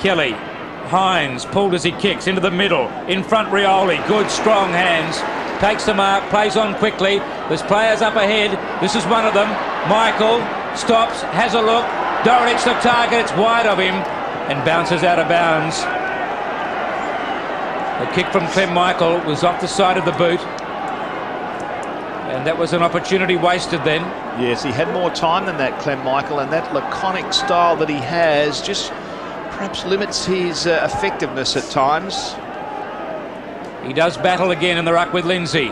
Kelly, Hines, pulled as he kicks into the middle. In front, Rioli, good strong hands. Takes the mark, plays on quickly. There's players up ahead. This is one of them. Michael stops, has a look. Dorich the target, it's wide of him and bounces out of bounds. The kick from Clem Michael was off the side of the boot. And that was an opportunity wasted then. Yes, he had more time than that, Clem Michael, and that laconic style that he has just perhaps limits his effectiveness at times. He does battle again in the ruck with Lindsay.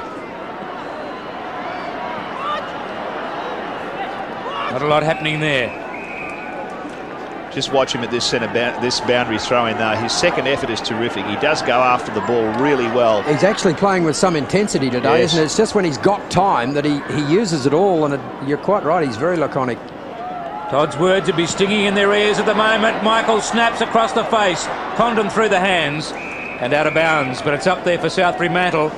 Not a lot happening there. Just watch him at this this boundary throw-in though. His second effort is terrific. He does go after the ball really well. He's actually playing with some intensity today, yes. isn't it? It's just when he's got time that he uses it all, and you're quite right, he's very laconic. Todd's words would be stinging in their ears at the moment. Michael snaps across the face. Condon through the hands and out of bounds, but it's up there for South Fremantle.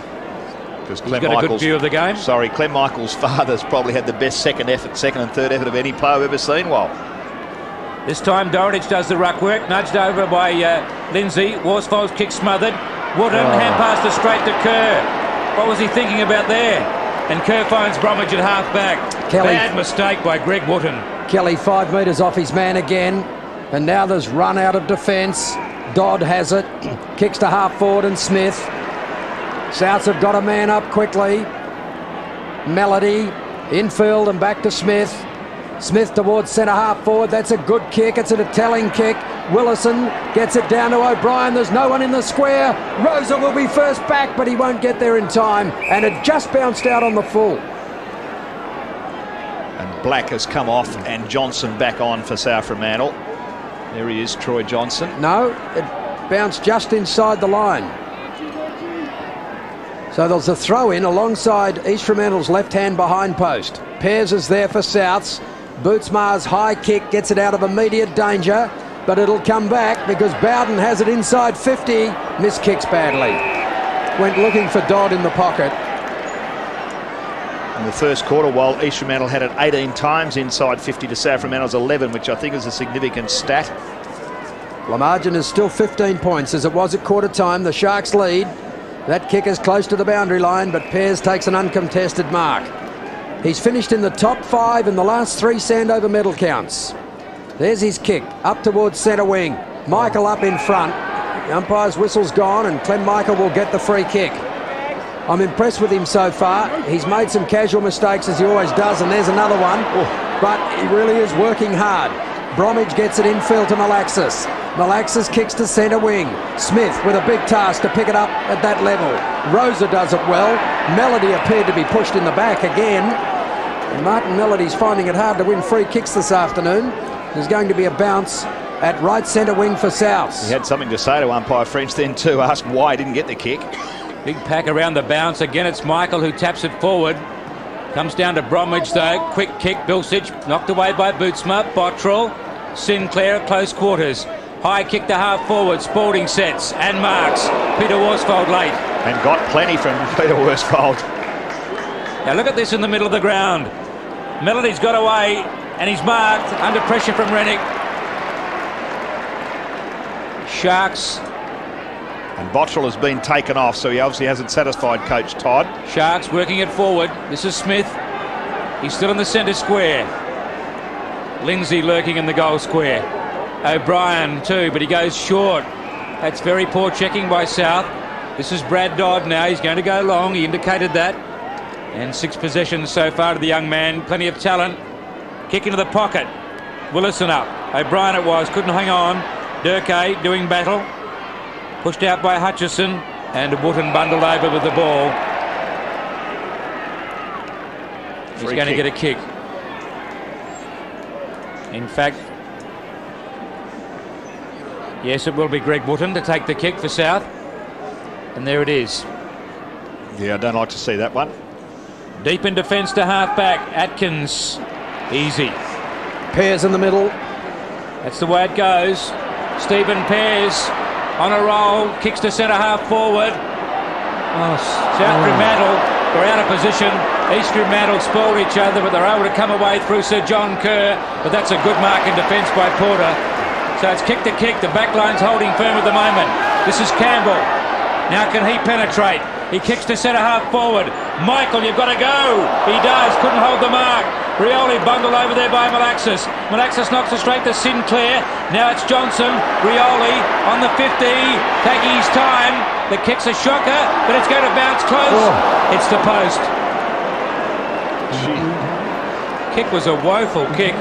He's got a good view of the game. Sorry, Clem Michael's father's probably had the best second and third effort of any player I've ever seen. Well, this time Dorridge does the ruck work, nudged over by Lindsay. Worsfold's kick smothered. Wootton, hand pass to straight to Kerr. What was he thinking about there? And Kerr finds Bromwich at half back. Bad mistake by Greg Wootton. Kelly 5 metres off his man again, and now there's run out of defence. Dodd has it, kicks to half forward, and Smith. Souths have got a man up quickly. Melody, infield and back to Smith. Smith towards centre half forward. That's a good kick. It's a telling kick. Willison gets it down to O'Brien. There's no one in the square. Rosa will be first back, but he won't get there in time. And it just bounced out on the full. And Black has come off and Johnson back on for South Fremantle. There he is, Troy Johnson. No, it bounced just inside the line. So there's a throw in alongside East Fremantle's left hand behind post. Pears is there for Souths. Bootsma's high kick gets it out of immediate danger, but it'll come back because Bowden has it inside 50. Miss kicks badly. Went looking for Dodd in the pocket. In the first quarter, while East Fremantle had it 18 times inside 50 to South Fremantle's 11, which I think is a significant stat. The margin is still 15 points as it was at quarter time. The Sharks lead. That kick is close to the boundary line, but Pears takes an uncontested mark. He's finished in the top 5 in the last 3 Sandover medal counts. There's his kick, up towards centre wing. Michael up in front. The umpire's whistle's gone and Clem Michael will get the free kick. I'm impressed with him so far. He's made some casual mistakes as he always does, and there's another one. But he really is working hard. Bromwich gets it infield to Malaxis. Malaxis kicks to centre wing. Smith with a big task to pick it up at that level. Rosa does it well. Melody appeared to be pushed in the back again. And Martin Melody's finding it hard to win free kicks this afternoon. There's going to be a bounce at right centre wing for Souths. He had something to say to umpire French then too, asked why he didn't get the kick. Big pack around the bounce. Again, it's Michael who taps it forward. Comes down to Bromwich though. Quick kick. Bilsich knocked away by Bootsma. Bottrell. Sinclair at close quarters. High kick to half forward. Spalding sets and marks. Peter Worsfold late. And got plenty from Peter Worsfold. Now look at this in the middle of the ground. Melody's got away and he's marked under pressure from Rennick. Sharks. And Bottrell has been taken off, so he obviously hasn't satisfied Coach Todd. Sharks working it forward. This is Smith. He's still in the centre square. Lindsay lurking in the goal square. O'Brien too, but he goes short. That's very poor checking by South. This is Brad Dodd now. He's going to go long. He indicated that. And 6 possessions so far to the young man. Plenty of talent. Kick into the pocket. Willison up. O'Brien it was. Couldn't hang on. Durkay doing battle. Pushed out by Hutchison. And Wootton bundled over with the ball. He's going to get a kick. In fact, yes, it will be Greg Wootton to take the kick for South. And there it is. Yeah, I don't like to see that one. Deep in defence to half-back. Atkins. Easy. Pears in the middle. That's the way it goes. Stephen Pears on a roll. Kicks to centre half forward. South Fremantle were out of position. East Fremantle spoiled each other, but they're able to come away through Sir John Kerr. But that's a good mark in defence by Porter. So it's kick to kick. The back line's holding firm at the moment. This is Campbell. Now can he penetrate? He kicks to centre half forward. Michael, you've got to go. He does. Couldn't hold the mark. Rioli bundled over there by Malaxis. Malaxis knocks it straight to Sinclair. Now it's Johnson. Rioli on the 50. Taking his time. The kick's a shocker, but it's going to bounce close. It's the post. Kick was a woeful kick,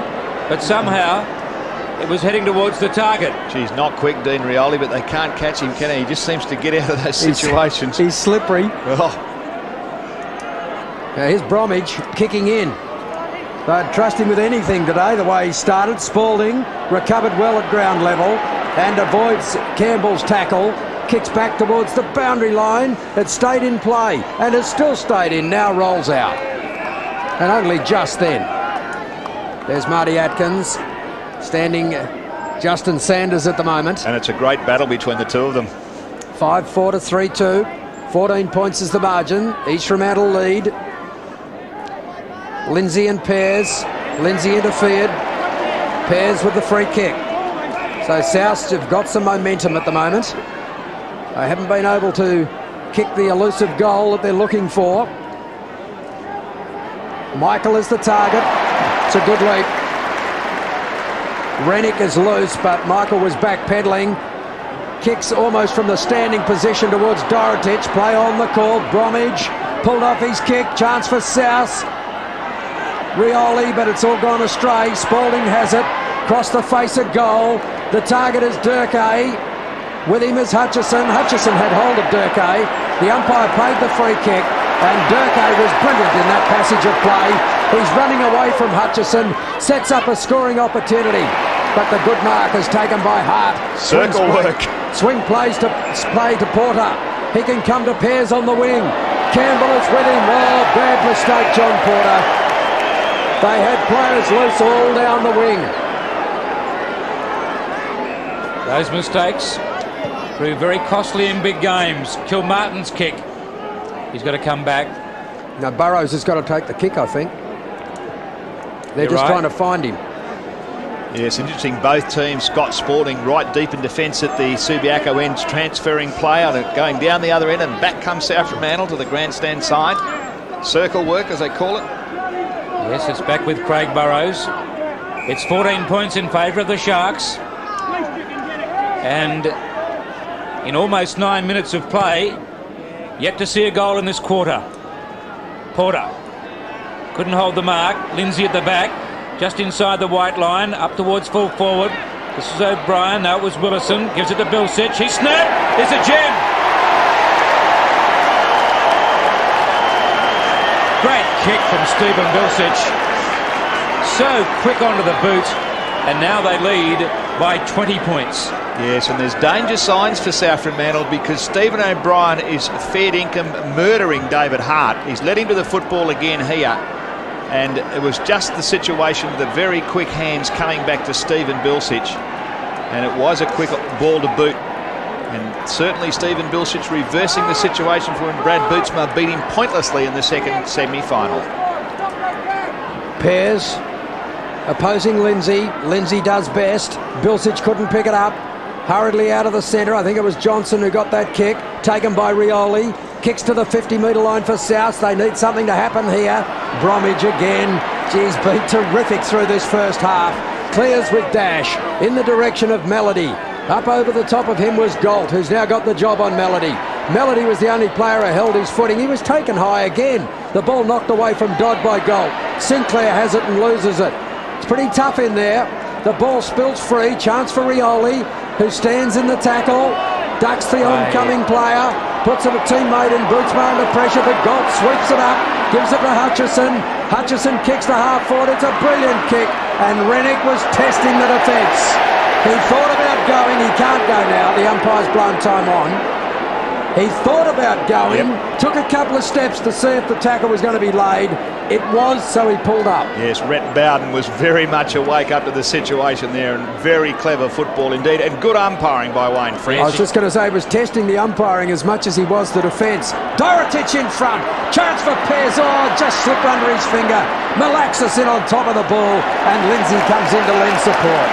but somehow it was heading towards the target. Geez, not quick, Dean Rioli, but they can't catch him, can he? He just seems to get out of those situations. He's slippery. Oh. Here's Bromwich kicking in. They'd trust him with anything today, the way he started. Spalding recovered well at ground level and avoids Campbell's tackle. Kicks back towards the boundary line. It stayed in play and has still stayed in. Now rolls out. And only just then. There's Marty Atkins standing Justin Sanders at the moment. And it's a great battle between the two of them. 5-4 to 3-2. 14 points is the margin. East Fremantle lead. Lindsay and Pears. Lindsay interfered. Pears with the free kick. So South have got some momentum at the moment. They haven't been able to kick the elusive goal that they're looking for. Michael is the target. It's a good leap. Rennick is loose, but Michael was backpedaling. Kicks almost from the standing position towards Dorotich. Play on the call. Bromwich pulled off his kick. Chance for South. Rioli, but it's all gone astray. Spalding has it. Cross the face of goal. The target is Durkay. With him is Hutchison. Hutchison had hold of Durkay. The umpire paid the free kick, and Durkay was brilliant in that passage of play. He's running away from Hutchison, sets up a scoring opportunity, but the good mark is taken by Hart. Circle work. Swing plays to Porter. He can come to Pears on the wing. Campbell is with him. Oh, bad mistake, John Porter. They had players loose all down the wing. Those mistakes prove very costly in big games. Kilmartin's kick. He's got to come back. Now Burrows has got to take the kick, I think. They're just trying to find him. Yes, interesting. Both teams, Scott Spalding right deep in defence at the Subiaco end, transferring play on it, going down the other end, and back comes South Fremantle to the grandstand side. Circle work, as they call it. Yes, it's back with Craig Burrows. It's 14 points in favour of the Sharks. And in almost 9 minutes of play, yet to see a goal in this quarter. Porter couldn't hold the mark. Lindsay at the back, just inside the white line, up towards full forward. This is O'Brien. No, it was Willison. Gives it to Bilsich. He snapped. It's a gem. Great kick from Stephen Bilsich. So quick onto the boot, and now they lead by 20 points. Yes, and there's danger signs for South Fremantle because Stephen O'Brien is fair income murdering David Hart. He's led him to the football again here, and it was just the situation with the very quick hands coming back to Stephen Bilsich, and it was a quick ball to boot. And certainly Stephen Bilsich reversing the situation for when Brad Bootsma beat him pointlessly in the second semi-final. Pears opposing Lindsay. Lindsay does best. Bilsich couldn't pick it up. Hurriedly out of the centre. I think it was Johnson who got that kick. Taken by Rioli. Kicks to the 50-metre line for South. They need something to happen here. Bromwich again. Geez, been terrific through this first half. Clears with dash in the direction of Melody. Up over the top of him was Galt, who's now got the job on Melody. Melody was the only player who held his footing. He was taken high again. The ball knocked away from Dodd by Galt. Sinclair has it and loses it. It's pretty tough in there. The ball spills free. Chance for Rioli, who stands in the tackle. Ducks the oncoming player. Puts a teammate in Bootsma under pressure, but Galt sweeps it up. Gives it to Hutchison. Hutchison kicks to half forward. It's a brilliant kick. And Rennick was testing the defence. He thought about going. He can't go now. The umpire's blown time on. He thought about going, took a couple of steps to see if the tackle was going to be laid. It was, so he pulled up. Yes, Rhett Bowden was very much awake up to the situation there, and very clever football indeed, and good umpiring by Wayne French. I was just going to say, he was testing the umpiring as much as he was the defence. Dorotich in front. Chance for Pears. Oh, just slipped under his finger. Malaxis in on top of the ball, and Lindsay comes in to lend support.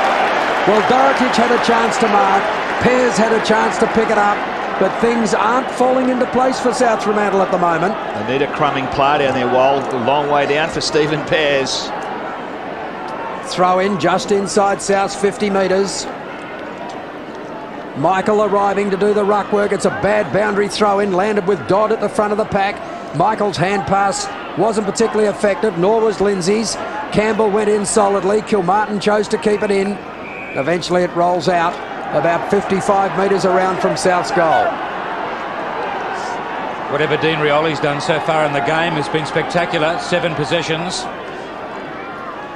Well, Dorotich had a chance to mark. Pears had a chance to pick it up. But things aren't falling into place for South Fremantle at the moment. They need a crumbing player down there, Wild. A long way down for Stephen Pears. Throw in just inside South's 50 metres. Michael arriving to do the ruck work. It's a bad boundary throw in, landed with Dodd at the front of the pack. Michael's hand pass wasn't particularly effective, nor was Lindsay's. Campbell went in solidly. Kilmartin chose to keep it in. Eventually it rolls out about 55 metres around from South's goal. Whatever Dean Rioli's done so far in the game has been spectacular. 7 possessions.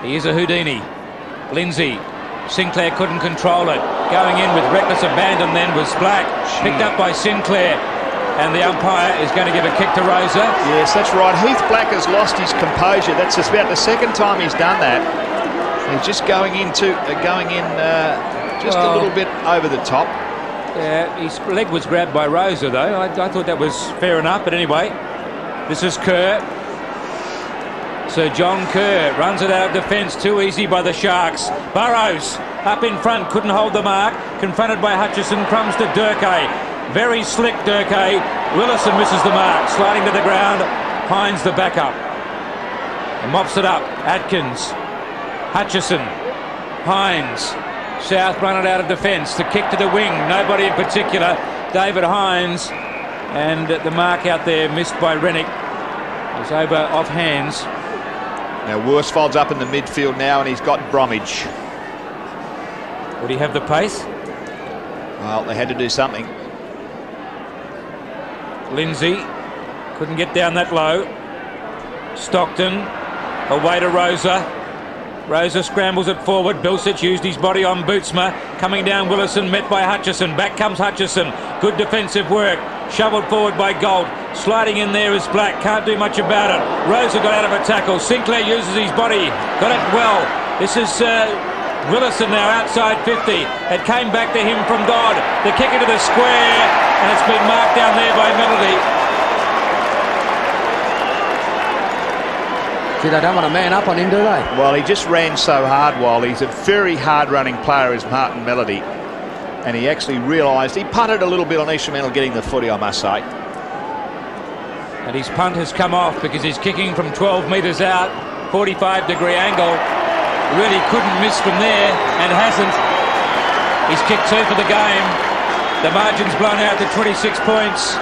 He is a Houdini. Lindsay. Sinclair couldn't control it. Going in with reckless abandon then was Black. Picked up by Sinclair. And the umpire is going to give a kick to Rosa. Yes, that's right. Heath Black has lost his composure. That's just about the second time he's done that. He's just going in just a little bit over the top. Yeah, his leg was grabbed by Rosa, though. I thought that was fair enough. But anyway, this is Kerr. Sir John Kerr runs it out of defence. Too easy by the Sharks. Burrows up in front. Couldn't hold the mark. Confronted by Hutchison. Crumbs to Durkay. Very slick Durkay. Willison misses the mark. Sliding to the ground. Hines the backup. And mops it up. Atkins. Hutchison. Hines. South run it out of defence. The kick to the wing. Nobody in particular. David Hines. And the mark out there missed by Rennick. It's over off hands. Now Worsfold's up in the midfield now and he's got Bromwich. Would he have the pace? Well, they had to do something. Lindsay couldn't get down that low. Stockton away to Rosa. Rosa scrambles it forward. Bilsich used his body on Bootsma. Coming down Willison, met by Hutchison. Back comes Hutchison. Good defensive work. Shoveled forward by Gold. Sliding in there is Black. Can't do much about it. Rosa got out of a tackle. Sinclair uses his body. Got it well. This is Willison now outside 50. It came back to him from Dodd. The kick into the square. And it's been marked down there by Melody. Gee, they don't want to man up on him, do they? Well, he just ran so hard, while he's a very hard-running player, is Martin Melody. And he actually realised he punted a little bit on Fremantle getting the footy, I must say. And his punt has come off because he's kicking from 12 metres out, 45-degree angle. Really couldn't miss from there and hasn't. He's kicked 2 for the game. The margin's blown out to 26 points.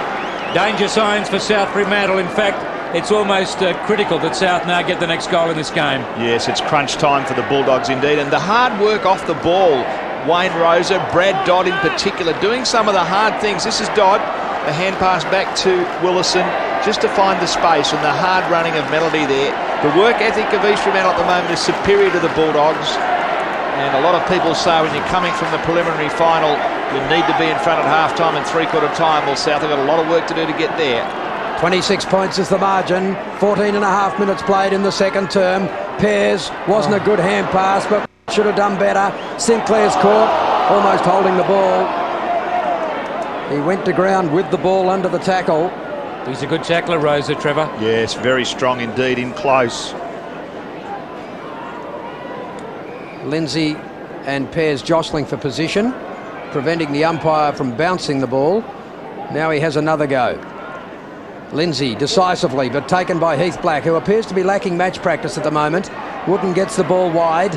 Danger signs for South Fremantle. In fact, it's almost critical that South now get the next goal in this game. Yes, it's crunch time for the Bulldogs indeed. And the hard work off the ball. Wayne Rosa, Brad Dodd in particular, doing some of the hard things. This is Dodd. The hand pass back to Willison just to find the space, and the hard running of Melody there. The work ethic of East Fremantle at the moment is superior to the Bulldogs. And a lot of people say when you're coming from the preliminary final, you need to be in front at half-time and three-quarter time. Well, South have got a lot of work to do to get there. 26 points is the margin. 14 and a half minutes played in the second term. Pears wasn't a good hand pass, but should have done better. Sinclair's caught, almost holding the ball. He went to ground with the ball under the tackle. He's a good tackler, Rosa, Trevor. Yes, very strong indeed, in close. Lindsay and Pears jostling for position, preventing the umpire from bouncing the ball. Now he has another go. Lindsay decisively, but taken by Heath Black, who appears to be lacking match practice at the moment. Wooden gets the ball wide.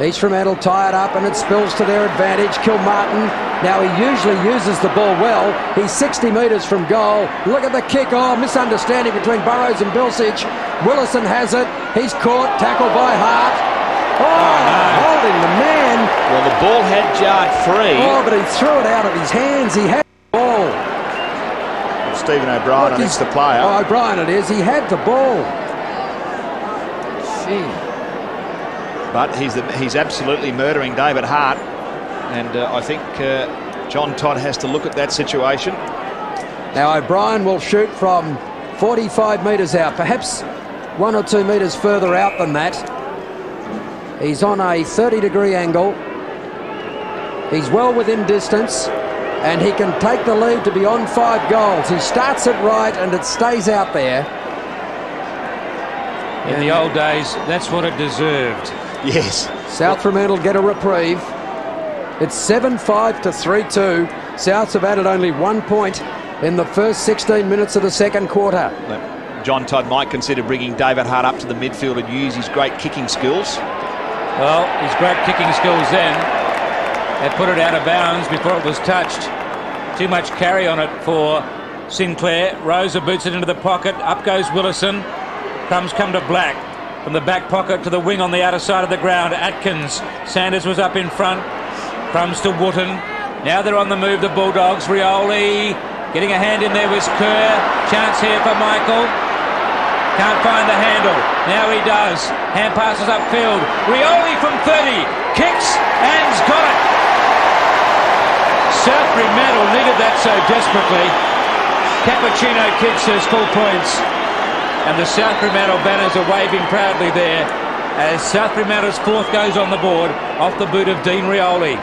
East Fremantle tied up and it spills to their advantage. Kilmartin, now he usually uses the ball well. He's 60 metres from goal. Look at the kick. Oh, misunderstanding between Burrows and Bilsich. Willison has it. He's caught, tackled by Hart. Oh, no. Holding the man. Well, the ball had jarred free. Oh, but he threw it out of his hands. He had the ball. Stephen O'Brien, I think's the player. Oh, O'Brien it is. He had the ball. Gee. But he's absolutely murdering David Hart. And I think John Todd has to look at that situation. Now O'Brien will shoot from 45 metres out, perhaps 1 or 2 metres further out than that. He's on a 30-degree angle. He's well within distance, and he can take the lead to beyond 5 goals. He starts it right, and it stays out there. In the old days, that's what it deserved. Yes. South Fremantle get a reprieve. It's 7-5 to 3-2. Souths have added only 1 point in the first 16 minutes of the second quarter. John Todd might consider bringing David Hart up to the midfield and use his great kicking skills. Well, his great kicking skills then. They put it out of bounds before it was touched. Too much carry on it for Sinclair. Rosa boots it into the pocket. Up goes Willison. Crumbs come to Black. From the back pocket to the wing on the outer side of the ground. Atkins. Sanders was up in front. Crumbs to Wootton. Now they're on the move, the Bulldogs. Rioli getting a hand in there was Kerr. Chance here for Michael. Can't find the handle. Now he does. Hand passes upfield. Rioli from 30. Kicks and's got it. South Fremantle needed that so desperately. Cappuccino Kid says full points. And the South Fremantle banners are waving proudly there as South Fremantle's fourth goes on the board off the boot of Dean Rioli.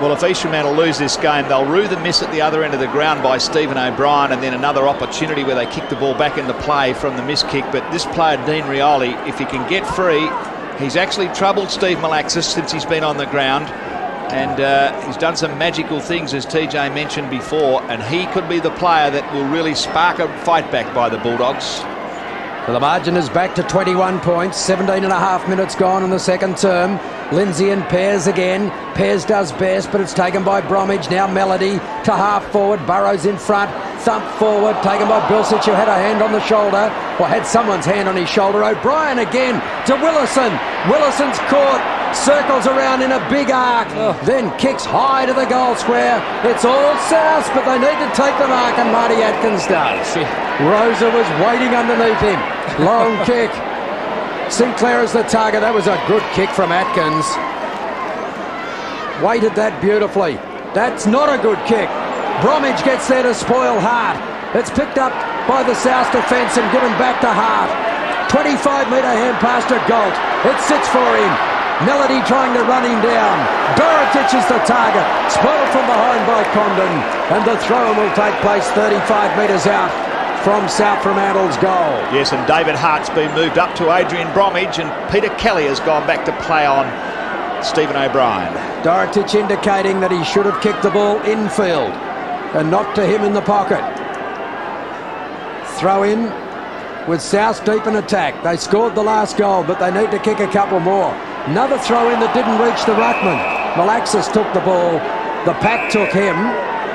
Well, if East Fremantle lose this game, they'll rue the miss at the other end of the ground by Stephen O'Brien, and then another opportunity where they kick the ball back into play from the miss kick. But this player, Dean Rioli, if he can get free, he's actually troubled Steve Malaxis since he's been on the ground. And he's done some magical things, as TJ mentioned before, and he could be the player that will really spark a fight back by the Bulldogs. So the margin is back to 21 points, 17 and a half minutes gone in the second term. Lindsay and Pears again. Pears does best, but it's taken by Bromwich. Now Melody to half forward. Burrows in front. Thump forward. Taken by Bilsich, who had a hand on the shoulder, or had someone's hand on his shoulder. O'Brien again to Willison. Willison's caught. Circles around in a big arc. Then kicks high to the goal square. It's all South, but they need to take the mark, and Marty Atkins does. Rosa was waiting underneath him. Long kick. Sinclair is the target. That was a good kick from Atkins. Weighted that beautifully. That's not a good kick. Bromwich gets there to spoil Hart. It's picked up by the South defence and given back to Hart. 25-metre hand pass to Galt. It sits for him. Melody trying to run him down. Dorotich is the target. Spoiled from behind by Condon. And the throw will take place 35 metres out from South Fremantle's goal. Yes, and David Hart's been moved up to Adrian Bromwich, and Peter Kelly has gone back to play on Stephen O'Brien. Dorotich indicating that he should have kicked the ball infield and not to him in the pocket. Throw in with South deep in attack. They scored the last goal, but they need to kick a couple more. Another throw in that didn't reach the ruckman. Malaxis took the ball. The pack took him.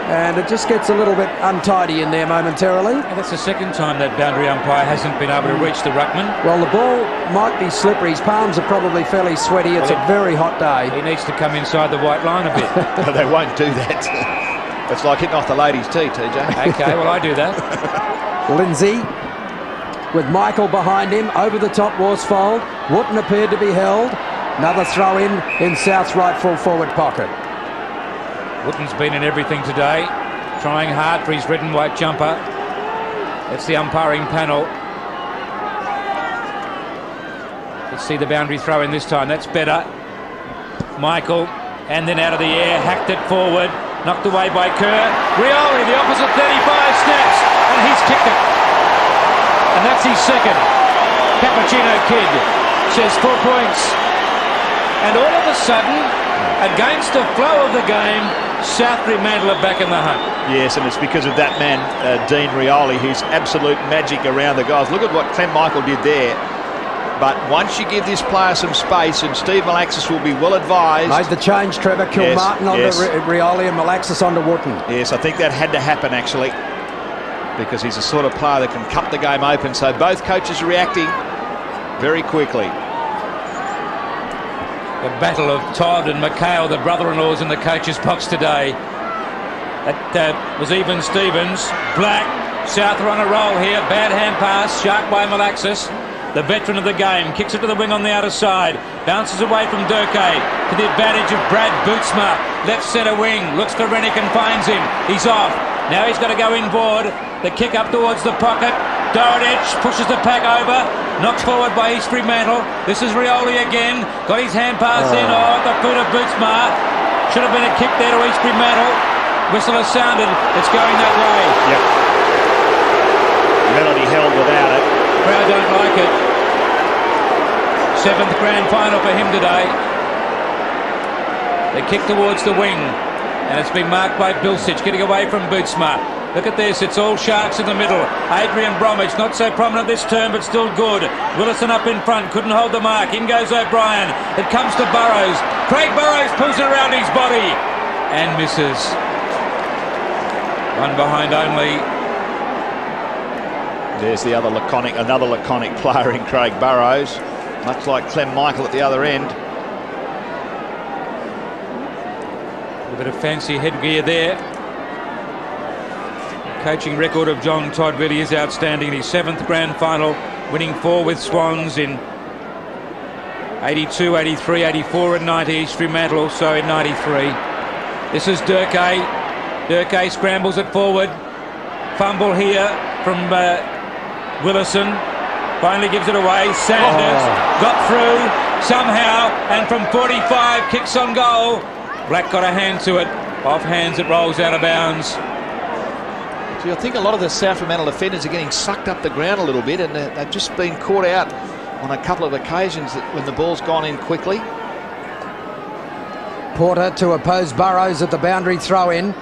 And it just gets a little bit untidy in there momentarily. And that's the second time that boundary umpire hasn't been able to reach the ruckman. Well, the ball might be slippery. His palms are probably fairly sweaty. It's a very hot day. He needs to come inside the white line a bit. No, they won't do that. It's like hitting off the ladies' tee, TJ. Okay, well, I do that. Lindsay with Michael behind him. Over the top, Worsfold. Wootton appeared to be held. Another throw in South's right full forward pocket. Wootton's been in everything today, trying hard for his red and white jumper. That's the umpiring panel. Let's see the boundary throw in this time. That's better. Michael, and then out of the air, hacked it forward, knocked away by Kerr. Rioli, the opposite 35, snaps, and he's kicked it. And that's his second. Cappuccino Kid says 4 points. And all of a sudden, against the flow of the game, South Fremantle are back in the hunt. Yes, and it's because of that man, Dean Rioli, who's absolute magic around the guys. Look at what Clem Michael did there. But once you give this player some space, and Steve Malaxis will be well advised. Made the change, Trevor. Kilmartin onto Rioli and Malaxis onto Wootton. Yes, I think that had to happen, actually, because he's the sort of player that can cut the game open. So both coaches are reacting very quickly. The battle of Todd and McHale, the brother-in-laws in the coach's box today. That was even Stevens. Black, South are on a roll here. Bad hand pass, shark by Malaxis. The veteran of the game, kicks it to the wing on the outer side. Bounces away from Durkay to the advantage of Brad Bootsma. Left centre wing, looks for Rennick and finds him. He's off. Now he's got to go inboard. The kick up towards the pocket. Dorotich pushes the pack over. Knocked forward by East Fremantle. This is Rioli again. Got his hand pass in. Oh, at the foot of Bootsma. Should have been a kick there to East Fremantle. Whistle has sounded. It's going that way. Yep. Melody held without it. Crowd don't like it. 7th grand final for him today. They kick towards the wing. And it's been marked by Bilsich, getting away from Bootsma. Look at this, it's all Sharks in the middle. Adrian Bromwich, not so prominent this term, but still good. Willison up in front, couldn't hold the mark. In goes O'Brien. It comes to Burrows. Craig Burrows pulls it around his body and misses. One behind only There's the other another laconic player in Craig Burrows, much like Clem Michael at the other end. A bit of fancy headgear there. Coaching record of John Todd really is outstanding. His 7th grand final, winning 4 with Swans in 82, 83, 84 and 90. East Fremantle also in 93. This is Durkay. Durkay scrambles it forward. Fumble here from Willison. Finally gives it away. Sanders got through somehow, and from 45 kicks on goal. Black got a hand to it. Off hands, it rolls out of bounds. See, I think a lot of the South Fremantle defenders are getting sucked up the ground a little bit, and they've just been caught out on a couple of occasions when the ball's gone in quickly. Porter to oppose Burrows at the boundary throw-in.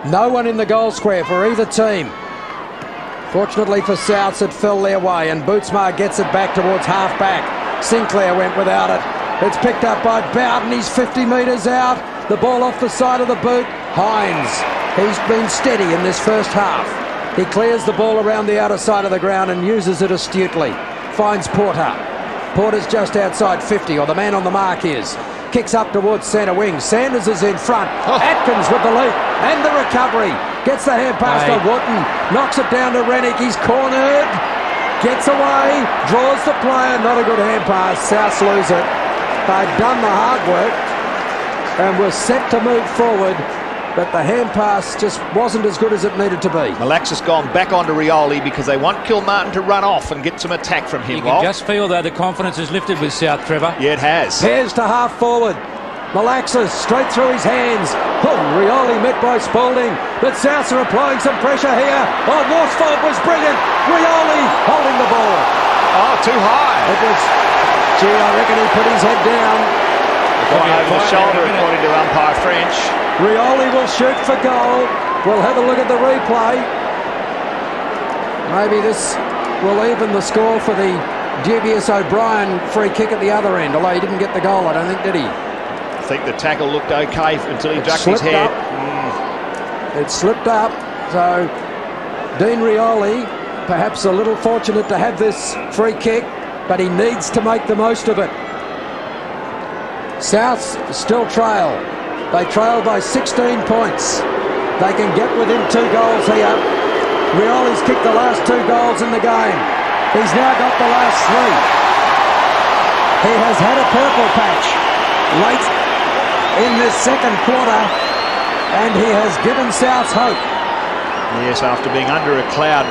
No one in the goal square for either team. Fortunately for Souths, it fell their way, and Bootsma gets it back towards half-back. Sinclair went without it. It's picked up by Bowden. He's 50 metres out. The ball off the side of the boot. Hines, he's been steady in this first half. He clears the ball around the outer side of the ground and uses it astutely. Finds Porter. Porter's just outside 50, or the man on the mark is. Kicks up towards centre wing. Sanders is in front. Atkins with the leap and the recovery. Gets the hand pass to Wooten. Knocks it down to Rennick. He's cornered. Gets away. Draws the player. Not a good hand pass. Souths lose it. They've done the hard work and were set to move forward, but the hand pass just wasn't as good as it needed to be. Malax has gone back onto Rioli because they want Kilmartin to run off and get some attack from him. You can just feel, though, the confidence has lifted with South, Trevor. Yeah, it has. Pairs to half forward. Malaxis straight through his hands. Oh, Rioli met by Spalding, but Souths are applying some pressure here. Oh, Worsfold was brilliant. Rioli holding the ball. Oh, too high. It was, gee, I reckon he put his head down. One over the shoulder, according to umpire French. Rioli will shoot for goal. We'll have a look at the replay. Maybe this will even the score for the dubious O'Brien free kick at the other end, although he didn't get the goal, I don't think, did he? I think the tackle looked okay until he ducked his head. It slipped up, so Dean Rioli perhaps a little fortunate to have this free kick, but he needs to make the most of it. Souths still trail. They trail by 16 points. They can get within 2 goals here. Rioli's kicked the last 2 goals in the game. He's now got the last 3. He has had a purple patch late in this second quarter, and he has given Souths hope. Yes, after being under a cloud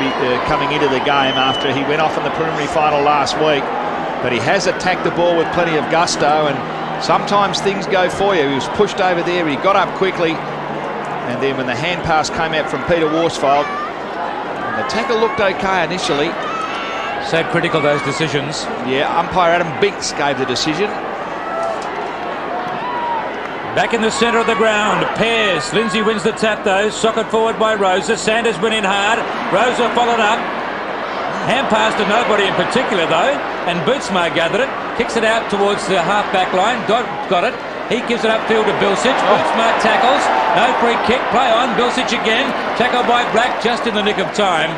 coming into the game after he went off in the preliminary final last week. But he has attacked the ball with plenty of gusto, and sometimes things go for you. He was pushed over there, he got up quickly, and then when the hand pass came out from Peter Worsfold, the tackle looked okay initially. So critical, those decisions. Yeah, umpire Adam Binks gave the decision. Back in the centre of the ground, Pears. Lindsay wins the tap though, socket forward by Rosa. Sanders went in hard, Rosa followed up. Hand pass to nobody in particular though, and Bootsma gathered it, kicks it out towards the half-back line. Got it. He gives it upfield to Bilsich. Bootsma tackles. No free kick. Play on. Bilsich again. Tackled by Black just in the nick of time.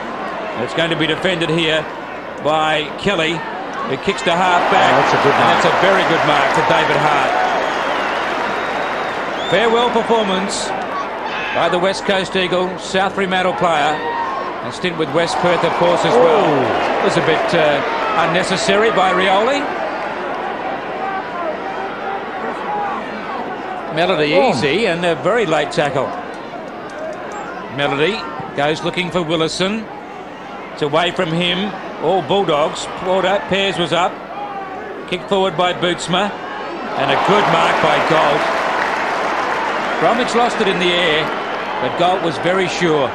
It's going to be defended here by Kelly, who kicks to half-back. That's a good mark. And that's a very good mark for David Hart. Farewell performance by the West Coast Eagle, South Fremantle player. A stint with West Perth, of course, as well. It was a bit unnecessary by Rioli. Melody easy, and a very late tackle. Melody goes looking for Willison. It's away from him. All Bulldogs. Pears was up. Kicked forward by Bootsma. And a good mark by Gold. Bromwich lost it in the air, but Gold was very sure.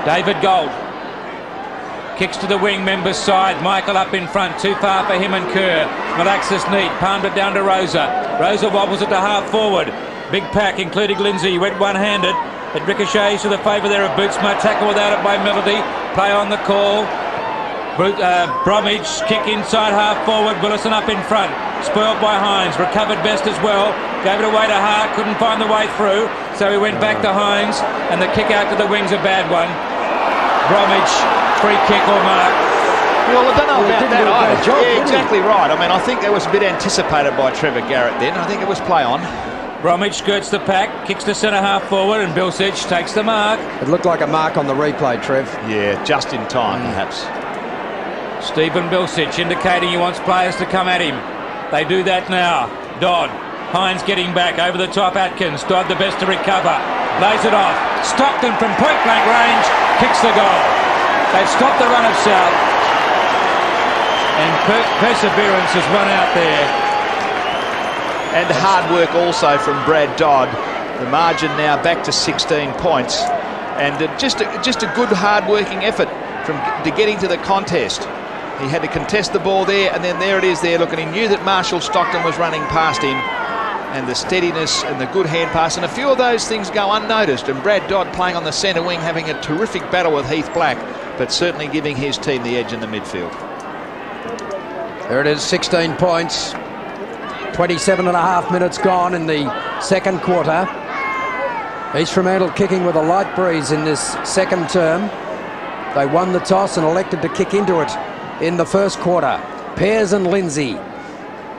David Gold kicks to the wing member's side. Michael up in front, too far for him and Kerr. Malaxis neat, palmed it down to Rosa. Rosa wobbles it to half forward. Big pack, including Lindsay, went one-handed. It ricochets to the favour there of Bootsma. Tackle without it by Melody. Play on the call. Bromwich kick inside half forward. Willison up in front. Spoilt by Hines. Recovered best as well. Gave it away to Hart. Couldn't find the way through. So he went back to Hines. And the kick out to the wing's a bad one. Bromwich, free kick or mark. Well, I don't know about that either. Job, Yeah, exactly right. I mean, I think that was a bit anticipated by Trevor Garrett then. I think it was play on. Bromwich skirts the pack, kicks to centre half forward, and Bilsic takes the mark. It looked like a mark on the replay, Trev. Yeah, just in time, perhaps. Stephen Bilsic indicating he wants players to come at him. They do that now. Dodd. Hines getting back over the top. Atkins. Dodd the best to recover. Lays it off. Stockton from point blank range kicks the goal. They've stopped the run of South. And perseverance has run out there. And hard work also from Brad Dodd. The margin now back to 16 points. And just a good hard-working effort to getting to the contest. He had to contest the ball there, and then there it is there. Look, and he knew that Marshall Stockton was running past him. And the steadiness and the good hand pass, and a few of those things go unnoticed. And Brad Dodd playing on the centre wing, having a terrific battle with Heath Black, but certainly giving his team the edge in the midfield. There it is, 16 points. 27.5 minutes gone in the second quarter. East Fremantle kicking with a light breeze in this second term. They won the toss and elected to kick into it in the first quarter. Pears and Lindsay.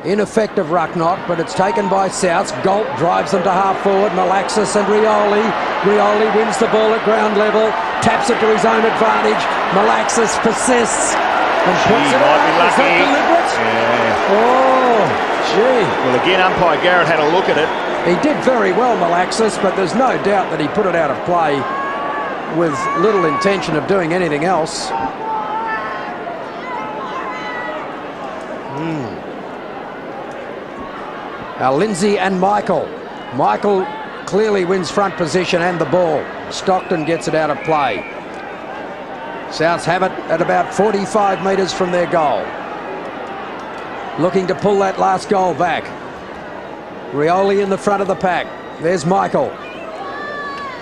Ineffective ruck knock, but it's taken by Souths. Galt drives them to half forward. Malaxis and Rioli. Rioli wins the ball at ground level. Taps it to his own advantage. Malaxis persists and puts it out. Is that deliberate? Yeah. Oh, gee. Well, again, umpire Garrett had a look at it. He did very well, Malaxis, but there's no doubt that he put it out of play with little intention of doing anything else. Now Lindsay and Michael. Michael clearly wins front position and the ball. Stockton gets it out of play. Souths have it at about 45 metres from their goal. Looking to pull that last goal back. Rioli in the front of the pack. There's Michael.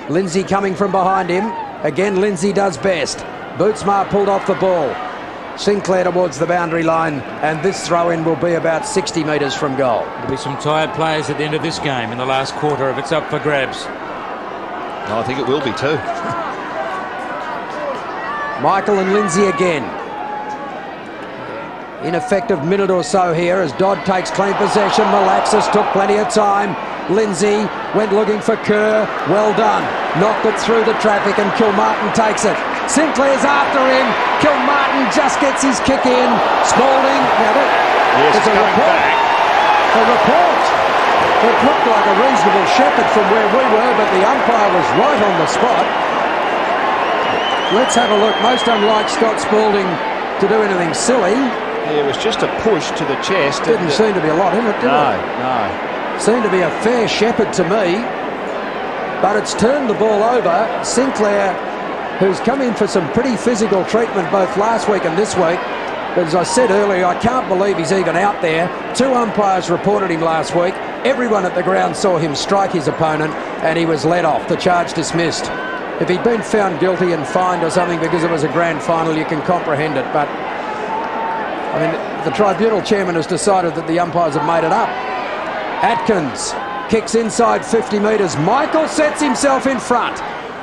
Lindsay coming from behind him. Again, Lindsay does best. Bootsma pulled off the ball. Sinclair towards the boundary line, and this throw-in will be about 60 metres from goal. There'll be some tired players at the end of this game in the last quarter if it's up for grabs. I think it will be too. Michael and Lindsay again. Ineffective minute or so here as Dodd takes clean possession. Malaxis took plenty of time. Lindsay went looking for Kerr. Well done. Knocked it through the traffic and Kilmartin takes it. Sinclair's after him. Kilmartin just gets his kick in. Spalding. Now Yes, there's a report. A report. It looked like a reasonable shepherd from where we were, but the umpire was right on the spot. Let's have a look. Most unlike Scott Spalding to do anything silly. Yeah, it was just a push to the chest. Didn't seem to be a lot in it, did it? No. Seemed to be a fair shepherd to me. But it's turned the ball over. Sinclair, who's come in for some pretty physical treatment both last week and this week. But as I said earlier, I can't believe he's even out there. 2 umpires reported him last week. Everyone at the ground saw him strike his opponent and he was let off. The charge dismissed. If he'd been found guilty and fined or something because it was a grand final, you can comprehend it. But, I mean, the tribunal chairman has decided that the umpires have made it up. Atkins kicks inside 50 metres. Michael sets himself in front.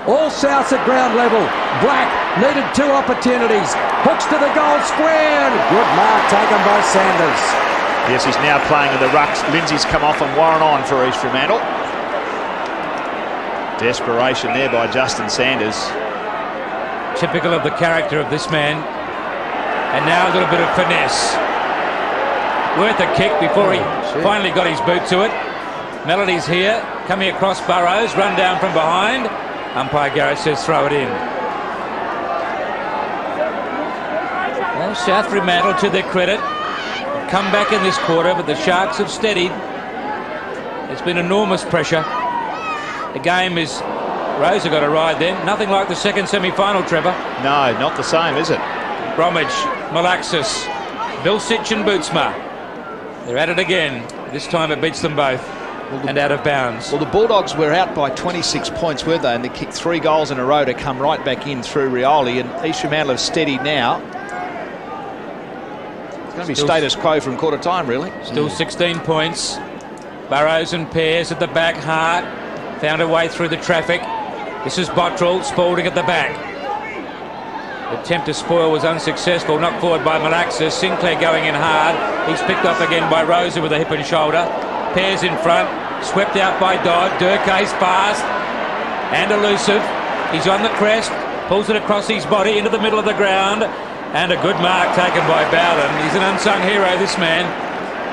All Souths at ground level. Black needed 2 opportunities. Hooks to the goal square. Good mark taken by Sanders. Yes, he's now playing in the rucks. Lindsay's come off and Warren on for East Fremantle. Desperation there by Justin Sanders. Typical of the character of this man. And now a little bit of finesse. Worth a kick before he finally got his boot to it. Melody's here, coming across Burrows, run down from behind. Umpire Garrett says throw it in. Well, South Fremantle, to their credit, have come back in this quarter, but the Sharks have steadied. There's been enormous pressure. The game is... Rosa got a ride then. Nothing like the second semi-final, Trevor. No, not the same, is it? Bromwich, Malaxis, Bilsic and Bootsma. They're at it again. This time it beats them both. And out of bounds. Well, the Bulldogs were out by 26 points, weren't they? And they kicked 3 goals in a row to come right back in through Rioli. And East Fremantle have steadied now. It's going to be status quo from quarter time, really. Still 16 points. Burrows and Pears at the back. Hart found a way through the traffic. This is Bottrell. Spalding at the back. The attempt to spoil was unsuccessful. Knocked forward by Malaxis. Sinclair going in hard. He's picked off again by Rosa with a hip and shoulder. Pears in front. Swept out by Dodd. Durkay's fast and elusive. He's on the crest. Pulls it across his body into the middle of the ground. And a good mark taken by Bowden. He's an unsung hero, this man.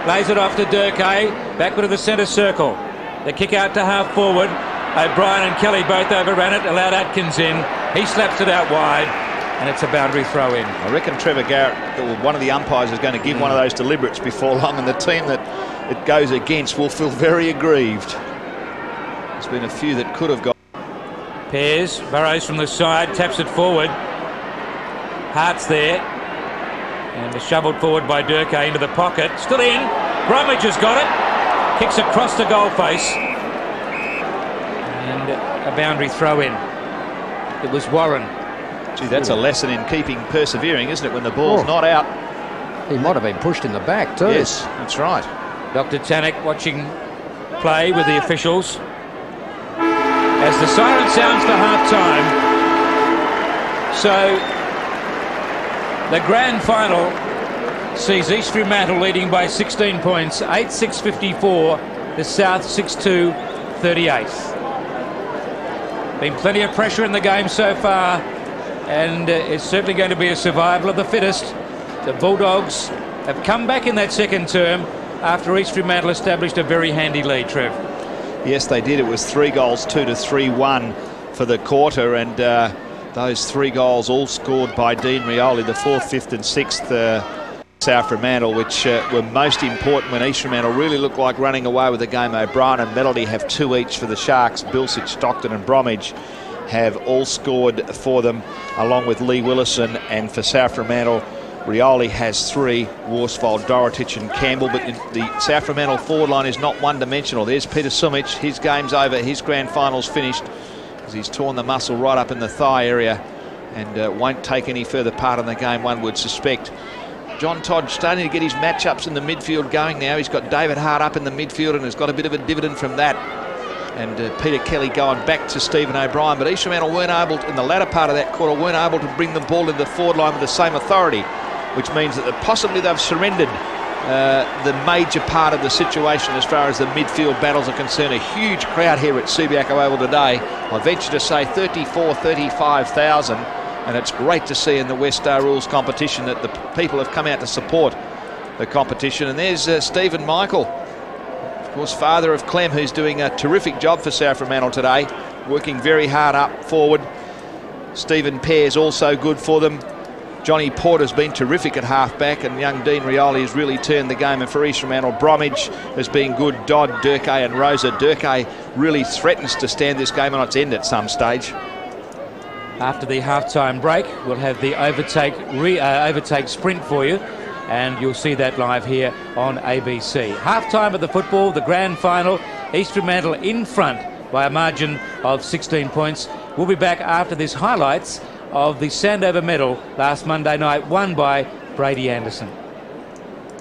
Lays it off to Durkay. Backward to the centre circle. The kick out to half forward. O'Brien and Kelly both overran it. Allowed Atkins in. He slaps it out wide. And it's a boundary throw in. I reckon Trevor Garrett, one of the umpires, is going to give one of those deliberates before long, and the team that it goes against will feel very aggrieved. There's been a few that could have got. Pears, Burrows from the side, taps it forward. Hart's there. And shovelled forward by Durkay into the pocket. Still in. Bromwich has got it. Kicks across the goal face. And a boundary throw in. It was Warren. Gee, that's a lesson in keeping persevering, isn't it, when the ball's not out? He might have been pushed in the back too. Yes, that's right. Dr. Tannock watching play with the officials. As the siren sounds for half-time. So the grand final sees East Fremantle leading by 16 points, 8-6-54, the South 6-2, 38th. Been plenty of pressure in the game so far, and it's certainly going to be a survival of the fittest. The Bulldogs have come back in that second term after East Fremantle established a very handy lead, Trev. Yes, they did. It was 3 goals, 2 to 3-1 for the quarter, and those 3 goals all scored by Dean Rioli, the 4th, 5th and 6th South Fremantle, which were most important when East Fremantle really looked like running away with the game. O'Brien and Melody have 2 each for the Sharks. Bilsich, Stockton and Bromwich have all scored for them, along with Lee Willison, and for South Fremantle, Rioli has 3, Worsfold, Dorotich and Campbell, but the South Fremantle forward line is not one-dimensional. There's Peter Sumich, his game's over, his grand final's finished, as he's torn the muscle right up in the thigh area and won't take any further part in the game, one would suspect. John Todd starting to get his matchups in the midfield going now. He's got David Hart up in the midfield and has got a bit of a dividend from that. And Peter Kelly going back to Stephen O'Brien, but East Fremantle weren't able to, in the latter part of that quarter, weren't able to bring the ball into the forward line with the same authority, which means that possibly they've surrendered the major part of the situation as far as the midfield battles are concerned. A huge crowd here at Subiaco Oval today. I venture to say 35,000, and it's great to see in the West Star Rules competition that the people have come out to support the competition. And there's Stephen Michael, of course, father of Clem, who's doing a terrific job for South Fremantle today, working very hard up forward. Stephen Pears also good for them. Johnny Porter's been terrific at half-back, and young Dean Rioli has really turned the game. And for East Fremantle, Bromwich has been good. Dodd, Durkay and Rosa. Durkay really threatens to stand this game on its end at some stage. After the half-time break, we'll have the overtake sprint for you, and you'll see that live here on ABC. Half-time of the football, the grand final. East Fremantle in front by a margin of 16 points. We'll be back after this highlights of the Sandover medal last Monday night, won by Brady Anderson.